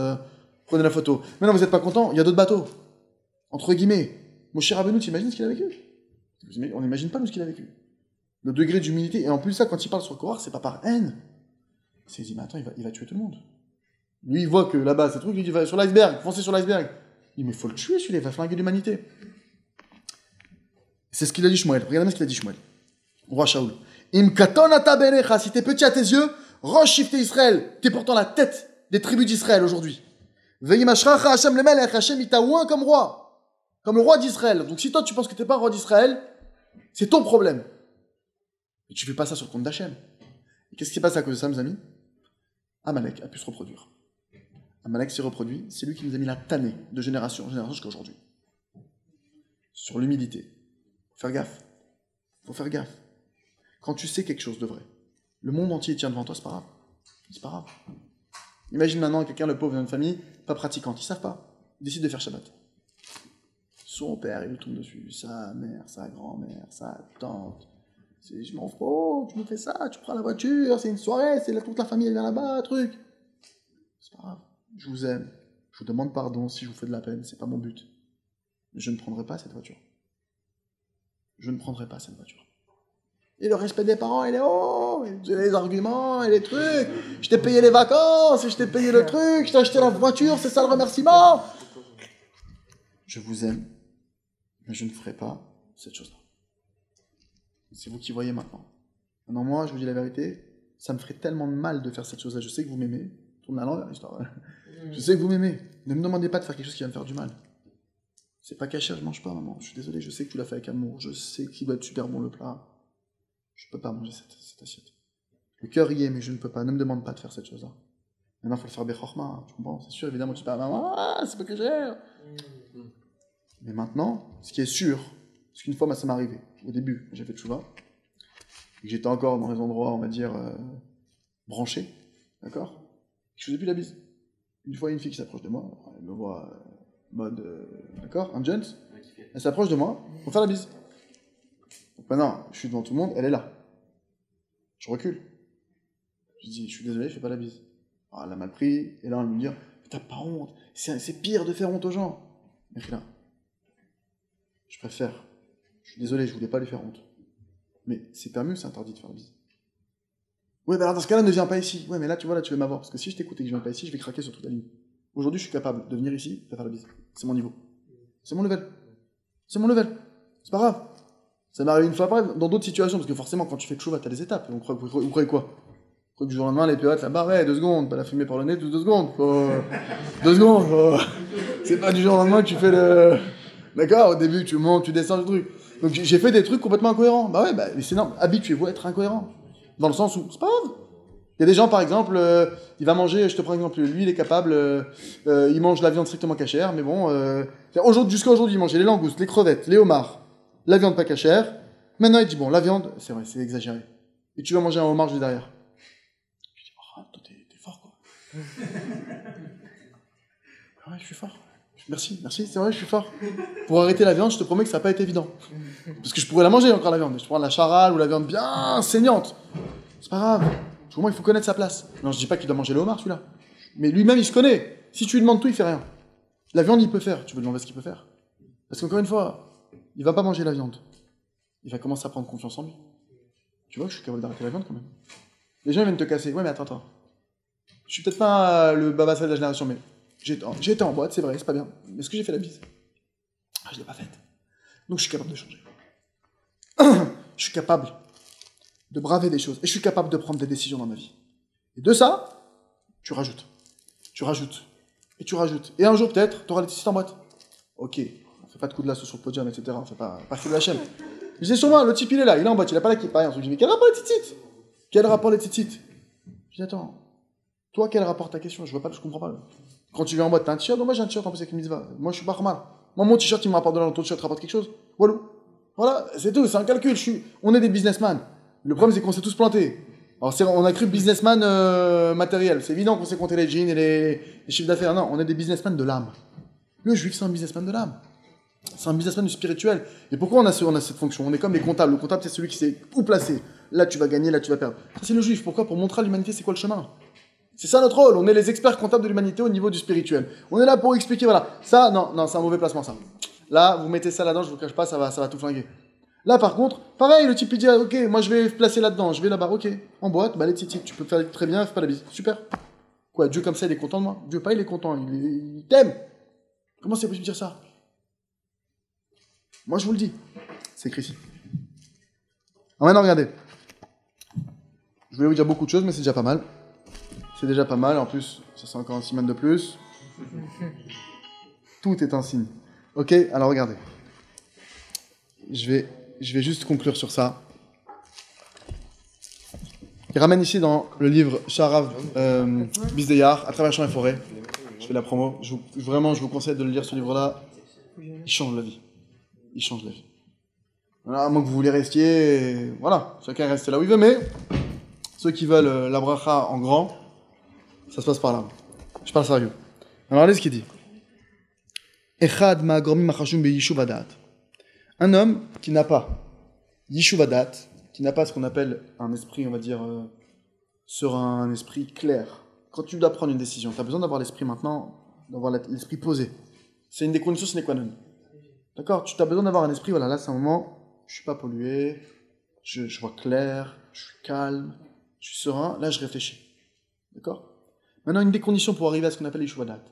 prenez la photo. Mais non, vous n'êtes pas content, il y a d'autres bateaux. Entre guillemets. Mon cher Rabbeinu, tu imagines ce qu'il a vécu? On n'imagine pas nous ce qu'il a vécu. Le degré d'humilité. Et en plus, ça, quand il parle sur le Korach, c'est pas par haine. Il dit, mais attends, il va tuer tout le monde. Lui, il voit que là-bas, c'est truc, il dit, va sur l'iceberg, foncez sur l'iceberg. Il dit, mais il faut le tuer, celui-là, il va flinguer l'humanité. C'est ce qu'il a dit Shmuel. Regardez bien ce qu'il a dit Shmuel. Roi Shaoul. Im katon ata benecha, si t'es petit à tes yeux, roche shifté Israël. T'es pourtant la tête des tribus d'Israël aujourd'hui. Veillem ashracha Hashem le melech, Hashem il t'a oint comme roi. Comme le roi d'Israël. Donc si toi tu penses que t'es pas roi d'Israël, c'est ton problème. Et tu fais pas ça sur le compte d'Hachem. Et qu'est-ce qui s'est passé à cause de ça, mes amis? Amalek a pu se reproduire. Amalek s'est reproduit, c'est lui qui nous a mis la tannée de génération en génération jusqu'à aujourd'hui. Sur l'humilité. Faut faire gaffe. Faut faire gaffe. Quand tu sais quelque chose de vrai, le monde entier tient devant toi, c'est pas grave. C'est pas grave. Imagine maintenant quelqu'un, le pauvre, dans une famille, pas pratiquante, ils savent pas. Ils décident de faire Shabbat. Son père, il lui tombe dessus. Sa mère, sa grand-mère, sa tante. Je m'en fous, tu me fais ça, tu prends la voiture, c'est une soirée, c'est là, toute la famille elle vient là-bas, truc. C'est pas grave. Je vous aime. Je vous demande pardon si je vous fais de la peine, c'est pas mon but. Mais je ne prendrai pas cette voiture. Je ne prendrai pas cette voiture. Et le respect des parents, il est haut, et les arguments, et les trucs. Je t'ai payé les vacances, et je t'ai payé le truc, je t'ai acheté la voiture, c'est ça le remerciement. Je vous aime, mais je ne ferai pas cette chose-là. C'est vous qui voyez maintenant. Maintenant, moi, je vous dis la vérité, ça me ferait tellement de mal de faire cette chose-là. Je sais que vous m'aimez. Tourne à l'envers, l'histoire. Je sais que vous m'aimez. Ne me demandez pas de faire quelque chose qui va me faire du mal. C'est pas caché, je mange pas, maman. Je suis désolé, je sais que tu l'as fait avec amour. Je sais qu'il va être super bon le plat. Je peux pas manger cette assiette. Le cœur y est, mais je ne peux pas. Ne me demande pas de faire cette chose-là. Maintenant, il faut le faire bechorma. Tu comprends? C'est sûr, évidemment, tu peux pas, maman, c'est pas que j'ai. Mais maintenant, ce qui est sûr, parce qu'une fois, ça m'est arrivé. Au début, j'ai fait tchouva. Et j'étais encore dans les endroits, on va dire, branchés. D'accord? Je faisais plus la bise. Une fois, il y a une fille qui s'approche de moi. Elle me voit mode, d'accord, un gent, elle s'approche de moi pour faire la bise. Donc maintenant, je suis devant tout le monde, elle est là. Je recule. Je dis, je suis désolé, je fais pas la bise. Alors, elle a mal pris, et là, elle me dit, t'as pas honte, c'est pire de faire honte aux gens. Mais là, je préfère, je suis désolé, je voulais pas lui faire honte. Mais c'est permis, c'est interdit de faire la bise. Ouais, bah alors dans ce cas-là, ne viens pas ici. Ouais, mais là, tu vois, là, tu veux m'avoir. Parce que si je t'écoute et que je viens pas ici, je vais craquer sur toute la ligne. Aujourd'hui, je suis capable de venir ici et de faire la bise. C'est mon niveau. C'est mon level. C'est mon level. C'est pas grave. Ça m'est arrivé une fois après, dans d'autres situations, parce que forcément, quand tu fais tchouva, t'as des étapes. Vous croyez quoi? Vous croyez que du jour au lendemain, les pirates, là-bas, ouais, 2 secondes, pas la fumée par le nez, 2 secondes. 2 secondes. C'est pas du jour au lendemain que tu fais le. D'accord? Au début, tu montes, tu descends le truc. Donc j'ai fait des trucs complètement incohérents. Bah ouais, bah, mais c'est normal. Habituez-vous à être incohérent. Dans le sens où, c'est pas grave. Il y a des gens, par exemple, il va manger, je te prends un exemple, lui, il est capable, il mange la viande strictement cachère, mais bon, jusqu'à aujourd'hui, il mangeait les langoustes, les crevettes, les homards, la viande pas cachère. Maintenant, il dit, bon, la viande, c'est vrai, c'est exagéré. Et tu vas manger un homard juste derrière. Je dis, oh, toi, t'es fort, quoi. Ouais, je suis fort. Merci, c'est vrai, je suis fort. Pour arrêter la viande, je te promets que ça n'a pas été évident. Parce que je pourrais la manger encore, la viande. Je prends la charale ou la viande bien saignante. C'est pas grave. Au moins, il faut connaître sa place. Non, je dis pas qu'il doit manger le homard, celui-là. Mais lui-même, il se connaît. Si tu lui demandes tout, il fait rien. La viande, il peut faire. Tu veux lui demander ce qu'il peut faire. Parce qu'encore une fois, il va pas manger la viande. Il va commencer à prendre confiance en lui. Tu vois que je suis capable d'arrêter la viande, quand même. Les gens, ils viennent te casser. Ouais, mais attends. Je suis peut-être pas le babassa de la génération, mais j'ai été en boîte, c'est vrai, c'est pas bien. Mais est-ce que j'ai fait la bise? Ah, je l'ai pas faite. Donc, je suis capable de changer. Je suis capable de braver des choses. Et je suis capable de prendre des décisions dans ma vie. Et de ça, tu rajoutes. Tu rajoutes. Et tu rajoutes. Et un jour, peut-être, tu auras les titres en boîte. Ok, on fait pas de coups de lasso sur le podium, etc. On fait pas de la chaîne. Je disais sur moi, le type, il est là, il est en boîte, il a pas la kippa. Je me dis, mais quel rapport les titites? Quel rapport les titites? Je dis, attends, toi, quel rapport ta question? Je comprends pas. Quand tu viens en boîte, t'as un t-shirt? Non, moi j'ai un t-shirt en plus avec une mitzvah. Moi, je suis pas normal. Moi, mon t-shirt, il me rapporte de l'argent, ton t-shirt rapporte quelque chose. Voilà, c'est tout, c'est un calcul. On est des businessmen. Le problème, c'est qu'on s'est tous plantés. Alors, on a cru businessman matériel. C'est évident qu'on sait compter les jeans et les chiffres d'affaires. Non, on est des businessmen de l'âme. Le juif, c'est un businessman de l'âme. C'est un businessman du spirituel. Et pourquoi on a cette fonction? On est comme les comptables. Le comptable, c'est celui qui sait où placer. Là, tu vas gagner, là, tu vas perdre. Ça, c'est le juif. Pourquoi? Pour montrer à l'humanité c'est quoi le chemin. C'est ça notre rôle. On est les experts comptables de l'humanité au niveau du spirituel. On est là pour expliquer, voilà. Ça, non, c'est un mauvais placement, ça. Là, vous mettez ça là-dedans, je vous cache pas, ça va tout flinguer. Là, par contre, pareil, le type il dit, ok, moi je vais placer là-dedans, je vais là-bas, ok. En boîte, bah les titites, tu peux faire très bien, fais pas la bise. Super. Quoi, Dieu comme ça, il est content de moi? Dieu pas, il est content, il t'aime. Comment c'est possible de dire ça? Moi, je vous le dis. C'est écrit ici. Alors maintenant, regardez. Je voulais vous dire beaucoup de choses, mais c'est déjà pas mal. C'est déjà pas mal, en plus, ça c'est encore un siman de plus. Tout est un signe. Ok, alors regardez. Je vais juste conclure sur ça. Il ramène ici dans le livre Sharav Bisdeyar, à travers champs et forêts. Je fais la promo. Vraiment, je vous conseille de le lire, ce livre-là. Il change la vie. Il change la vie. Voilà, à moins que vous voulez restiez, voilà, chacun reste là où il veut, mais ceux qui veulent la bracha en grand, ça se passe par là. Je parle sérieux. Alors regardez ce qu'il dit. Echad ma'agormim machashum be'yishuv hadat. Un homme qui n'a pas yishuv hadat, qui n'a pas ce qu'on appelle un esprit, on va dire, serein, un esprit clair. Quand tu dois prendre une décision, tu as besoin d'avoir l'esprit maintenant, d'avoir l'esprit posé. C'est une des conditions sine qua non. D'accord? Tu as besoin d'avoir un esprit, voilà, là c'est un moment, je suis pas pollué, je vois clair, je suis calme, je suis serein, là je réfléchis. D'accord? Maintenant, une des conditions pour arriver à ce qu'on appelle yishuv hadat,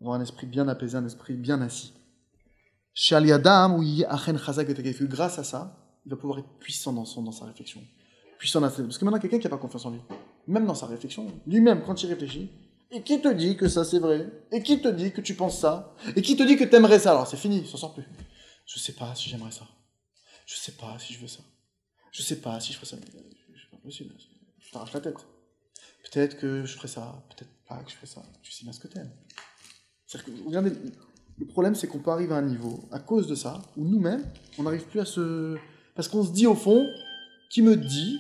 avoir un esprit bien apaisé, un esprit bien assis. Grâce à ça, il va pouvoir être puissant dans sa réflexion. Puissant parce que maintenant, quelqu'un qui n'a pas confiance en lui, même dans sa réflexion, lui-même, quand il réfléchit, et qui te dit que ça c'est vrai, et qui te dit que tu penses ça, et qui te dit que tu aimerais ça, alors c'est fini, il s'en sort plus. Je sais pas si j'aimerais ça. Je sais pas si je veux ça. Je sais pas si je ferais ça. C'est pas possible, je t'arrache la tête. Peut-être que je ferais ça, peut-être pas que je ferais ça. Tu sais bien ce que t'aimes. C'est-à-dire que, regardez, le problème c'est qu'on peut arriver à un niveau, à cause de ça, où nous-mêmes, on n'arrive plus à se... Parce qu'on se dit au fond, qui me dit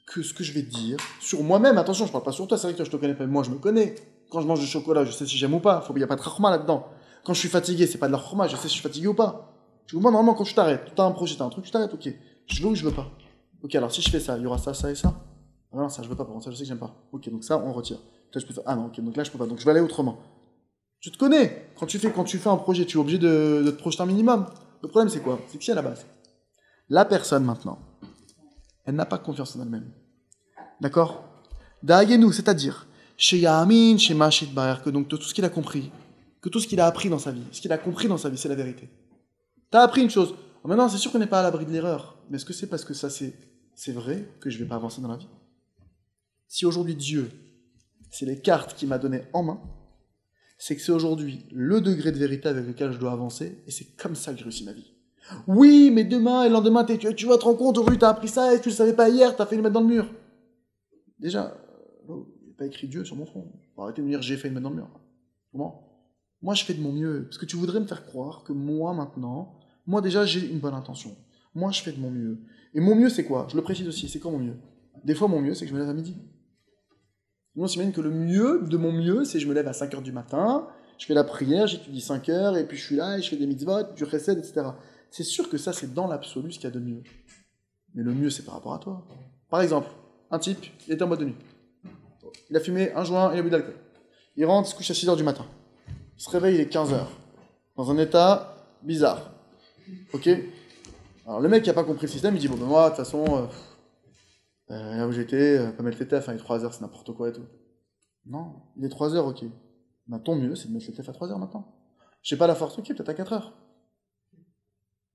que ce que je vais dire, sur moi-même, attention, je parle pas sur toi, c'est vrai que toi je te connais pas, moi je me connais. Quand je mange du chocolat, je sais si j'aime ou pas, il n'y a pas de rachma là-dedans. Quand je suis fatigué, c'est pas de leur fromage, je sais si je suis fatigué ou pas. Tu vois, normalement, quand tu t'arrêtes, tu as un projet, tu as un truc, tu t'arrêtes, ok. Je veux ou je veux pas. Ok, alors si je fais ça, il y aura ça, ça et ça. Ah non, ça je veux pas, par contre, ça je sais que j'aime pas. Ok, donc ça, on retire. Là, je peux faire... Ah non, ok, donc là, je peux pas. Donc je vais aller autrement. Tu te connais. Quand tu fais un projet, tu es obligé de te projeter un minimum. Le problème, c'est quoi? C'est que si à la base, la personne maintenant, elle n'a pas confiance en elle-même. D'accord? Da'agenu, c'est-à-dire, chez Yahamin, chez Mashit Barer, que donc tout ce qu'il a compris, que tout ce qu'il a appris dans sa vie, ce qu'il a compris dans sa vie, c'est la vérité. T'as appris une chose. Maintenant, c'est sûr qu'on n'est pas à l'abri de l'erreur. Mais est-ce que c'est parce que ça, c'est vrai que je ne vais pas avancer dans la vie? Si aujourd'hui Dieu, c'est les cartes qu'il m'a données en main, c'est que c'est aujourd'hui le degré de vérité avec lequel je dois avancer, et c'est comme ça que je réussis ma vie. Oui, mais demain et le lendemain, tu vas te rendre compte, aujourd'hui, tu as appris ça et tu ne le savais pas hier, tu as fait le mettre dans le mur. Déjà, il n'y a pas écrit Dieu sur mon front. Faut arrêter de me dire j'ai fait le mettre dans le mur. Comment? Moi, je fais de mon mieux. Parce que tu voudrais me faire croire que moi, maintenant, moi, déjà, j'ai une bonne intention. Moi, je fais de mon mieux. Et mon mieux, c'est quoi? Je le précise aussi, c'est quoi mon mieux? Des fois, mon mieux, c'est que je me lève à midi. Sinon, on s'imagine que le mieux de mon mieux, c'est que je me lève à 5h du matin, je fais la prière, j'étudie 5 heures, et puis je suis là, et je fais des mitzvot, du chesed, etc. C'est sûr que ça, c'est dans l'absolu ce qu'il y a de mieux. Mais le mieux, c'est par rapport à toi. Par exemple, un type, il était en boîte de nuit. Il a fumé un joint et il a bu de l'alcool. Il rentre, il se couche à 6h du matin. Il se réveille, il est 15h. Dans un état bizarre. Ok? Alors le mec qui n'a pas compris le système, il dit, bon ben moi, de toute façon, là où j'étais, pas mettre les tefs, il est 3h, c'est n'importe quoi et tout. Non, il est 3h, ok. Ben, ton mieux, c'est de mettre les tefs à 3h maintenant. J'ai pas la force, ok, peut-être à 4h.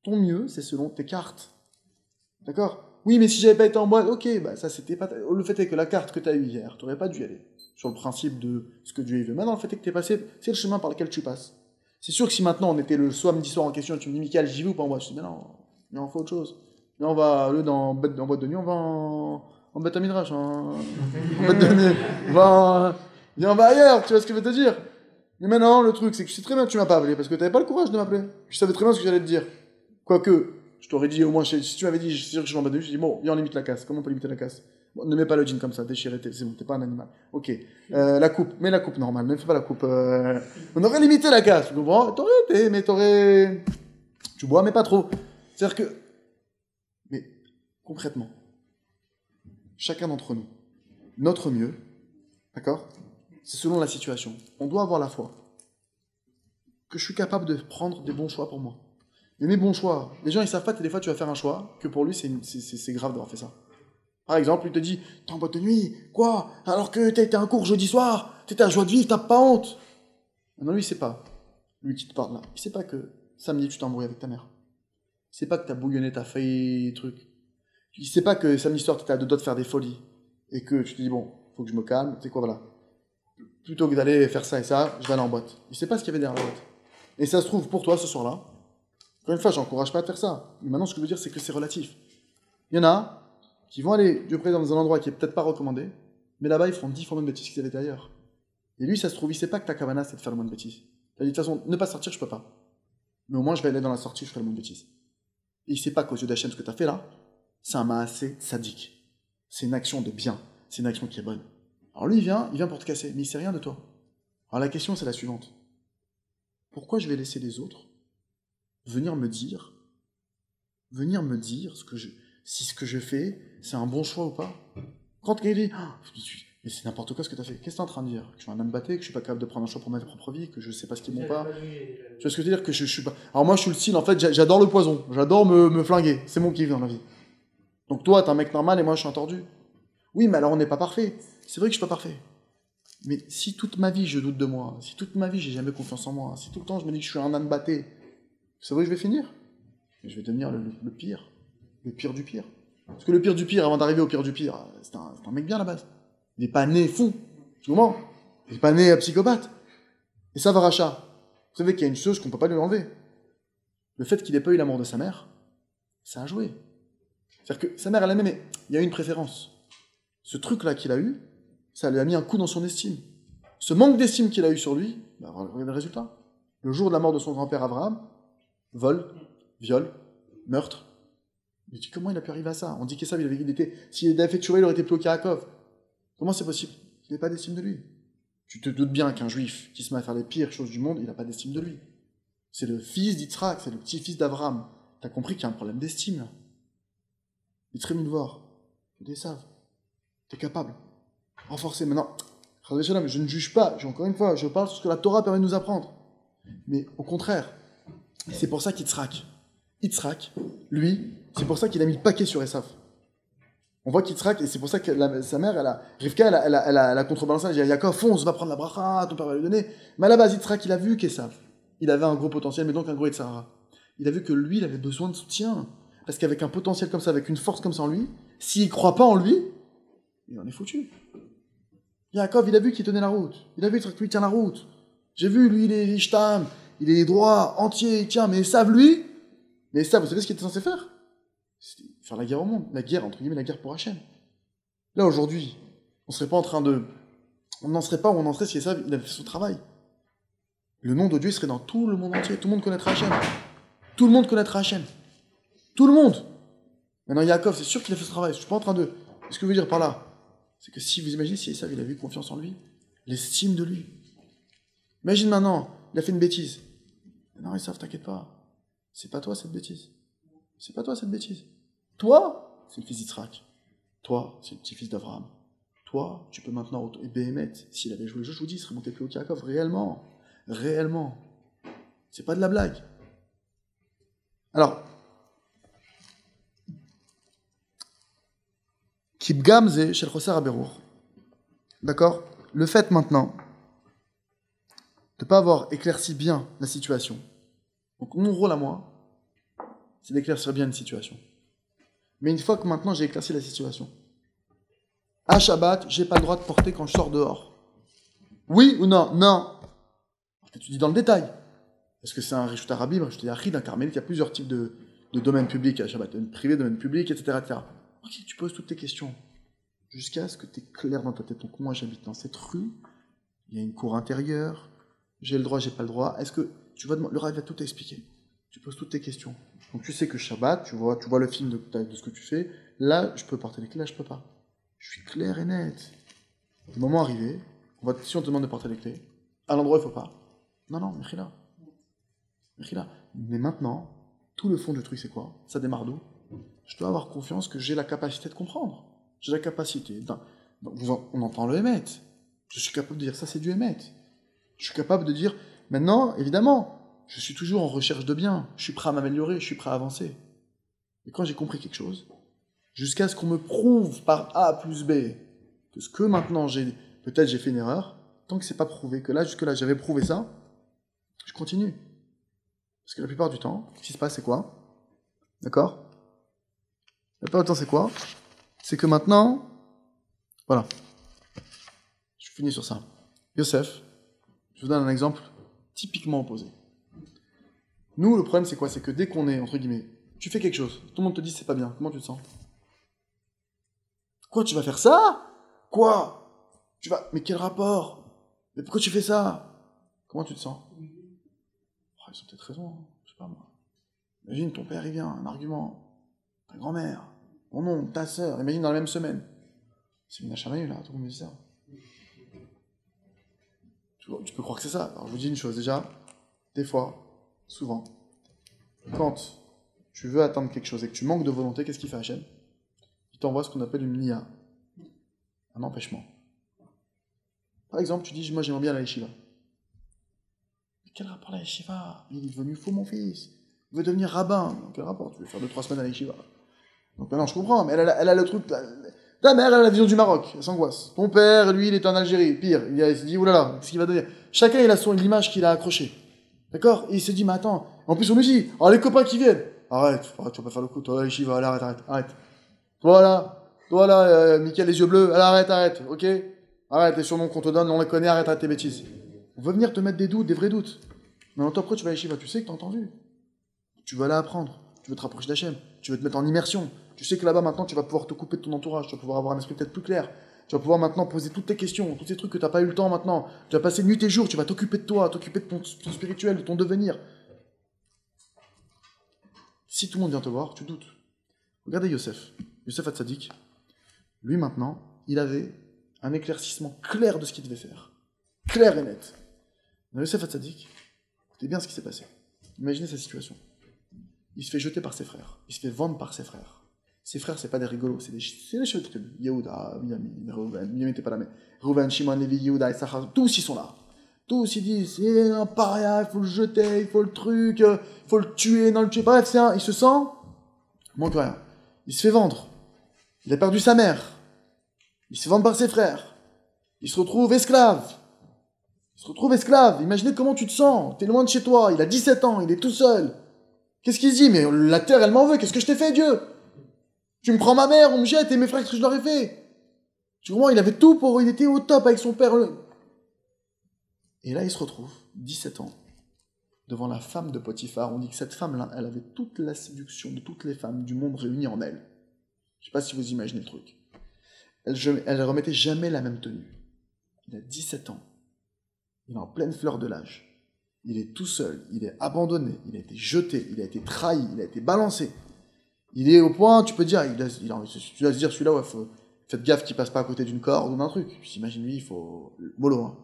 Ton mieux, c'est selon tes cartes. D'accord? Oui, mais si j'avais pas été en boîte, ok, bah ça c'était pas... Le fait est que la carte que tu as eue hier, tu n'aurais pas dû y aller. Sur le principe de ce que Dieu veut. Maintenant, le fait est que tu es passé, c'est le chemin par lequel tu passes. C'est sûr que si maintenant on était le samedi soir en question et tu me dis, Michael, j'y vais ou pas en boîte? Je te dis, mais non, mais on fait autre chose. Là, on va, au lieu en boîte de nuit, on va en bête à midrash. En boîte de nuit. On va ailleurs, tu vois ce que je veux te dire? Mais maintenant, le truc, c'est que je sais très bien que tu m'as pas appelé parce que tu n'avais pas le courage de m'appeler. Je savais très bien ce que j'allais te dire. Quoique, je t'aurais dit au moins, si tu m'avais dit, je suis sûr que je suis en bas de nuit, je dis, bon, viens, on limite la casse. Comment on peut limiter la casse? Bon, ne mets pas le jean comme ça, déchiré, c'est bon, t'es pas un animal. Ok. La coupe, mets la coupe normale, ne fais pas la coupe. On aurait limité la casse, tu comprends? T'aurais été, mais t'aurais. Tu bois, mais pas trop. C'est-à-dire que. Mais, concrètement, chacun d'entre nous, notre mieux, d'accord? C'est selon la situation. On doit avoir la foi. Que je suis capable de prendre des bons choix pour moi. Mais mes bons choix, les gens ils savent pas que des fois tu vas faire un choix, que pour lui c'est grave d'avoir fait ça. Par exemple, il te dit, t'es en boîte de nuit, quoi? Alors que t'as été à un cours jeudi soir, t'étais à joie de vivre, t'as pas honte. Non, lui il sait pas. Lui qui te parle là. Il sait pas que samedi tu t'es embrouillé avec ta mère. Il sait pas que t'as bouillonné, t'as failli truc. Il sait pas que samedi soir t'étais à deux doigts de faire des folies. Et que tu te dis, bon, faut que je me calme, tu sais quoi, voilà. Plutôt que d'aller faire ça et ça, je vais aller en boîte. Il sait pas ce qu'il y avait derrière la boîte. Et ça se trouve, pour toi, ce soir-là, encore une fois, j'encourage pas à faire ça. Mais maintenant, ce que je veux dire, c'est que c'est relatif. Il y en a qui vont aller, Dieu président, dans un endroit qui est peut-être pas recommandé, mais là-bas, ils font 10 fois moins de bêtises qu'ils avaient été ailleurs. Et lui, ça se trouve, il sait pas que ta kavana, c'est de faire le moins de bêtises. Il a dit, de toute façon, ne pas sortir, je peux pas. Mais au moins, je vais aller dans la sortie, je ferai le moins de bêtises. Et il sait pas qu'aux yeux d'Hachem, ce que tu as fait là, c'est un maasé sadique. C'est une action de bien. C'est une action qui est bonne. Alors lui, il vient pour te casser, mais il sait rien de toi. Alors la question, c'est la suivante. Pourquoi je vais laisser les autres venir me dire si ce que je fais, c'est un bon choix ou pas? Quand quelqu'un dit, mais c'est n'importe quoi ce que tu as fait. Qu'est-ce que tu es en train de dire? Que je suis un âme batté, que je suis pas capable de prendre un choix pour ma propre vie, que je sais pas ce qui est bon ou pas. Tu vois ce que je veux dire? Que je suis pas. Alors moi, je suis le style, en fait, j'adore le poison. J'adore me flinguer. C'est mon kiff dans la vie. Donc toi, t'es un mec normal et moi, je suis un tordu. Oui, mais alors on n'est pas parfait. C'est vrai que je suis pas parfait. Mais si toute ma vie je doute de moi, si toute ma vie j'ai jamais confiance en moi, si tout le temps je me dis que je suis un âne batté, c'est vrai que je vais finir. Mais je vais devenir le pire. Le pire du pire. Parce que le pire du pire, avant d'arriver au pire du pire, c'est un mec bien à la base. Il n'est pas né fou. Tu comprends? Il n'est pas né psychopathe. Et ça va rachat. Vous savez qu'il y a une chose qu'on ne peut pas lui enlever. Le fait qu'il n'ait pas eu l'amour de sa mère, ça a joué. C'est-à-dire que sa mère, elle aimait, mais il y a eu une préférence. Ce truc-là qu'il a eu, ça lui a mis un coup dans son estime. Ce manque d'estime qu'il a eu sur lui, bah, regardez le résultat. Le jour de la mort de son grand-père Abraham, vol, viol, meurtre. Mais comment il a pu arriver à ça? On dit qu'Esav, s'il avait fait tuer, il aurait été plus au Karakov. Comment c'est possible? Il n'a pas d'estime de lui. Tu te doutes bien qu'un juif qui se met à faire les pires choses du monde, il n'a pas d'estime de lui. C'est le fils d'Yitzhak, c'est le petit-fils d'Abraham. T'as compris qu'il y a un problème d'estime, là. Yitzhak Milvor, des savent. T'es capable. Renforcer. Maintenant, je ne juge pas, encore une fois, je parle sur ce que la Torah permet de nous apprendre. Mais au contraire, c'est pour ça qu'Yitzhak, lui, c'est pour ça qu'il a mis le paquet sur Esav. On voit qu'Yitzhak, et c'est pour ça que sa mère, Rivka, elle a contrebalancé, elle a dit, Yaakov, fonce, va prendre la bracha, ton père va lui donner. Mais à la base, Yitzhak, il a vu qu'Esav, il avait un gros potentiel, mais donc un gros Yetzirah. Il a vu que lui, il avait besoin de soutien. Parce qu'avec un potentiel comme ça, avec une force comme ça en lui, s'il ne croit pas en lui, il en est foutu. Yaakov, il a vu qu'il tenait la route. Il a vu que lui tient la route. J'ai vu, lui, il est ishtam, il est droit, entier, il tient, mais Esav, lui, mais Esav, vous savez ce qu'il était censé faire? C'était faire la guerre au monde. La guerre, entre guillemets, la guerre pour Hachem. Là, aujourd'hui, on serait pas en train de... On n'en serait pas où on en serait si Esav, il avait fait son travail. Le nom de Dieu serait dans tout le monde entier. Tout le monde connaîtra Hachem. Tout le monde connaîtra Hachem. Tout le monde. Maintenant, Yaakov, c'est sûr qu'il a fait ce travail. Je suis pas en train de... Ce que je veux dire par là, c'est que si vous imaginez si Esav, il a eu confiance en lui, l'estime de lui. Imagine maintenant, il a fait une bêtise. Non, Esav, t'inquiète pas. C'est pas toi cette bêtise. C'est pas toi cette bêtise. Toi, c'est le fils d'Yitzhak. Toi, c'est le petit-fils d'Abraham. Toi, tu peux maintenant... Et Béhémet, s'il avait joué le jeu, je vous dis, il serait monté plus haut qu'Yaakov. Réellement. Réellement. C'est pas de la blague. Alors, Kibgam ze shel choser haberur. D'accord? Le fait maintenant de ne pas avoir éclairci bien la situation. Donc mon rôle à moi, c'est d'éclaircir bien une situation. Mais une fois que maintenant j'ai éclairci la situation, à Shabbat, j'ai pas le droit de porter quand je sors dehors. Oui ou non? Non. Tu dis dans le détail. Est-ce que c'est un Rishut Arabim, un Rishut Yachid, un Carmélite? Il y a plusieurs types de domaines publics à Shabbat. Domaine privé, domaine public, etc., etc. Ok, tu poses toutes tes questions. Jusqu'à ce que tu es clair dans ta tête. Donc moi j'habite dans cette rue, il y a une cour intérieure, j'ai le droit, j'ai pas le droit. Est-ce que tu vas demander, le Rav va tout t'expliquer. Tu poses toutes tes questions. Donc tu sais que Shabbat, tu vois le film de ce que tu fais. Là, je peux porter les clés, là je peux pas. Je suis clair et net. Le moment arrivé, si on te demande de porter les clés, à l'endroit il faut pas. Non, Mechila. Mais maintenant, tout le fond du truc c'est quoi? Ça démarre d'où? Je dois avoir confiance que j'ai la capacité de comprendre. J'ai la capacité. On entend le Hémet. Je suis capable de dire ça, c'est du Hémet. Je suis capable de dire, maintenant, évidemment, je suis toujours en recherche de bien. Je suis prêt à m'améliorer, je suis prêt à avancer. Et quand j'ai compris quelque chose, jusqu'à ce qu'on me prouve par A plus B que ce que maintenant peut-être j'ai fait une erreur, tant que c'est pas prouvé, que là, jusque-là, j'avais prouvé ça, je continue. Parce que la plupart du temps, ce qui se passe, c'est quoi? D'accord? La plupart du temps, c'est quoi? C'est que maintenant, voilà, je finis sur ça. Yosef, je vous donne un exemple typiquement opposé. Nous, le problème, c'est quoi? C'est que dès qu'on est, entre guillemets, tu fais quelque chose, tout le monde te dit c'est pas bien, comment tu te sens? Quoi, tu vas faire ça? Quoi? Mais quel rapport? Mais pourquoi tu fais ça? Comment tu te sens? Oh, ils ont peut-être raison, hein. Je sais pas moi. Imagine, ton père, il vient, un argument, ta grand-mère, mon oncle, ta sœur, imagine dans la même semaine. C'est une achamaïe, là, tout le monde me dit ça. Tu peux croire que c'est ça. Alors, je vous dis une chose, déjà, des fois, souvent, quand tu veux atteindre quelque chose et que tu manques de volonté, qu'est-ce qu'il fait Hachem? Il t'envoie ce qu'on appelle une niya, un empêchement. Par exemple, tu dis, moi j'aimerais bien la yeshiva. Mais quel rapport la yeshiva? Il est devenu fou, mon fils. Il veut devenir rabbin. Quel rapport? Tu veux faire 2-3 semaines à la yeshiva. Donc maintenant, je comprends, mais elle a le truc... Ta mère, elle a la vision du Maroc, elle s'angoisse. Ton père, lui, il est en Algérie. Pire, il se dit, oulala, qu'est-ce qu'il va devenir? Chacun, il a l'image qu'il a accrochée. D'accord? Et il se dit, mais attends, en plus on nous dit, alors les copains qui viennent, arrête, tu vas pas faire le coup, toi, yeshiva, arrête. Toi là, Mickaël les yeux bleus, arrête, ok? Arrête, les surnoms qu'on te donne, on les connaît, arrête tes bêtises. On veut venir te mettre des doutes, des vrais doutes. Mais en tant que tu vas à yeshiva, tu sais que t'as entendu. Tu veux aller apprendre, tu veux te rapprocher d'Hachem, tu veux te mettre en immersion. Tu sais que là-bas, maintenant, tu vas pouvoir te couper de ton entourage, tu vas pouvoir avoir un esprit peut-être plus clair. Tu vas pouvoir maintenant poser toutes tes questions, tous ces trucs que tu n'as pas eu le temps maintenant. Tu vas passer nuit et jour, tu vas t'occuper de toi, t'occuper de ton spirituel, de ton devenir. Si tout le monde vient te voir, tu doutes. Regardez Yosef Hatzadik. Lui maintenant, il avait un éclaircissement clair de ce qu'il devait faire. Clair et net. Dans Yosef Hatzadik, écoutez bien ce qui s'est passé. Imaginez sa situation. Il se fait jeter par ses frères. Il se fait vendre par ses frères. Ses frères, c'est pas des rigolos, c'est les chefs de tribu. Yehuda, Binyamin n'était pas là, mais Reuven, Shimon, Lévi, Yehuda, Issachar, tous ils sont là. Tous ils disent, c'est un paria, il faut le jeter, il faut le truc, il faut le tuer, non le tuer. Bref, il se sent moins que rien. Il se fait vendre. Il a perdu sa mère. Il se fait vendre par ses frères. Il se retrouve esclave. Imaginez comment tu te sens. T'es loin de chez toi. Il a 17 ans. Il est tout seul. Qu'est-ce qu'il se dit? Mais la terre, elle m'en veut. Qu'est-ce que je t'ai fait, Dieu? Tu me prends ma mère, on me jette, et mes frères, qu'est-ce que je leur ai fait? Tu comprends? Il avait tout pour... Il était au top avec son père. Et là, il se retrouve, 17 ans, devant la femme de Potiphar. On dit que cette femme-là, elle avait toute la séduction de toutes les femmes du monde réunies en elle. Je ne sais pas si vous imaginez le truc. Elle ne remettait jamais la même tenue. Il a 17 ans. Il est en pleine fleur de l'âge. Il est tout seul. Il est abandonné. Il a été jeté. Il a été trahi. Il a été balancé. Il est au point, tu peux dire, tu dois se dire, celui-là, ouais, faites gaffe qu'il passe pas à côté d'une corde ou d'un truc. Puis imagine lui, il faut... Mollo, hein.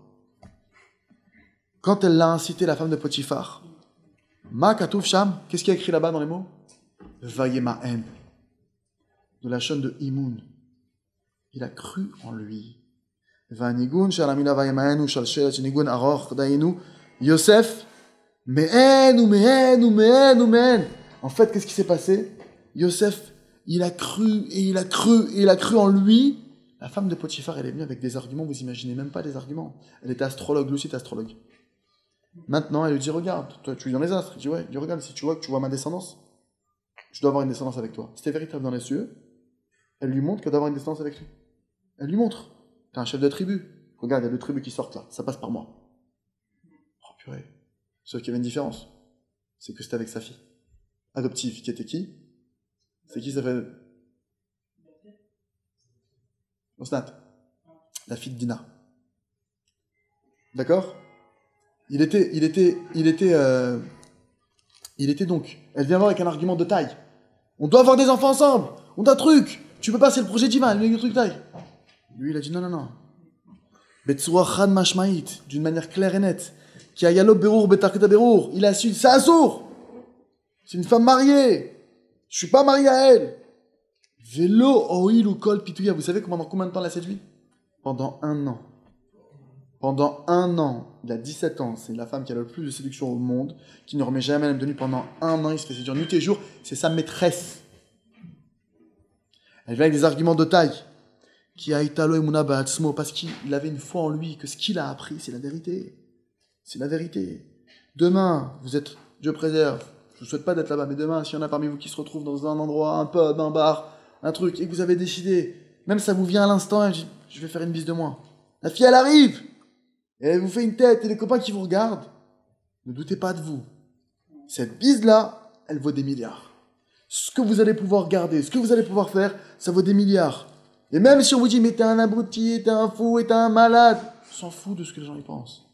Quand elle l'a incité, la femme de Potiphar, Ma Katouf Sham, qu'est-ce qu'il y a écrit là-bas dans les mots? Vayemaen. De la chaîne de Imoun. Il a cru en lui. Vanigun, Shalamila Vayemaen, ou Shalshel, Nigun, Aroch, Dainu, Yosef, Mehen. En fait, qu'est-ce qui s'est passé? Yosef, il a cru en lui. La femme de Potiphar, elle est venue avec des arguments, vous imaginez même pas des arguments. Elle était astrologue, lui aussi était astrologue. Maintenant, elle lui dit, regarde, toi tu lis dans les astres. Il dit, ouais, regarde, si tu vois que tu vois ma descendance, je dois avoir une descendance avec toi. C'était véritable dans les cieux. Elle lui montre que d'avoir une descendance avec lui. Elle lui montre, t'es un chef de tribu. Regarde, il y a 2 tribus qui sortent là, ça passe par moi. Oh purée. Sauf qu'il y avait une différence. C'est que c'était avec sa fille adoptive, qui était qui? C'est qui ça fait? Osnat, la fille de Dina. D'accord? Il était donc, elle vient voir avec un argument de taille. On doit avoir des enfants ensemble. On doit truc. Tu peux pas, c'est le projet divin, le truc taille. Lui, il a dit non. Betsura Khan Mashmaït, d'une manière claire et nette. Qui a yalo berour betaketa berour. Il a su, c'est assourd. C'est une femme mariée. Je suis pas marié à elle. Vélo, oil ou kol pitouya. Vous savez pendant combien de temps elle a séduit? Pendant 1 an. Pendant 1 an. Il a 17 ans. C'est la femme qui a le plus de séduction au monde, qui ne remet jamais la même tenue pendant 1 an. Il se fait séduire nuit et jour. C'est sa maîtresse. Elle vient avec des arguments de taille. Qui a italo emuna ba'atzmo, parce qu'il avait une foi en lui, que ce qu'il a appris, c'est la vérité. C'est la vérité. Demain, vous êtes, Dieu préserve, je ne souhaite pas d'être là-bas, mais demain, s'il y en a parmi vous qui se retrouvent dans un endroit, un pub, un bar, un truc, et que vous avez décidé, même ça vous vient à l'instant, et je vais faire une bise de moi. La fille, elle arrive, et elle vous fait une tête, et les copains qui vous regardent, ne doutez pas de vous. Cette bise-là, elle vaut des milliards. Ce que vous allez pouvoir garder, ce que vous allez pouvoir faire, ça vaut des milliards. Et même si on vous dit, mais t'es un abruti, t'es un fou, t'es un malade, on s'en fout de ce que les gens y pensent.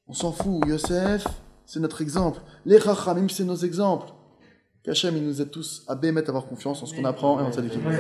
On s'en fout. Yosef, c'est notre exemple. Les Chachamim, c'est nos exemples. Qu'Hachem, il nous aide tous à bémet, à avoir confiance en ce qu'on apprend et en sa définition.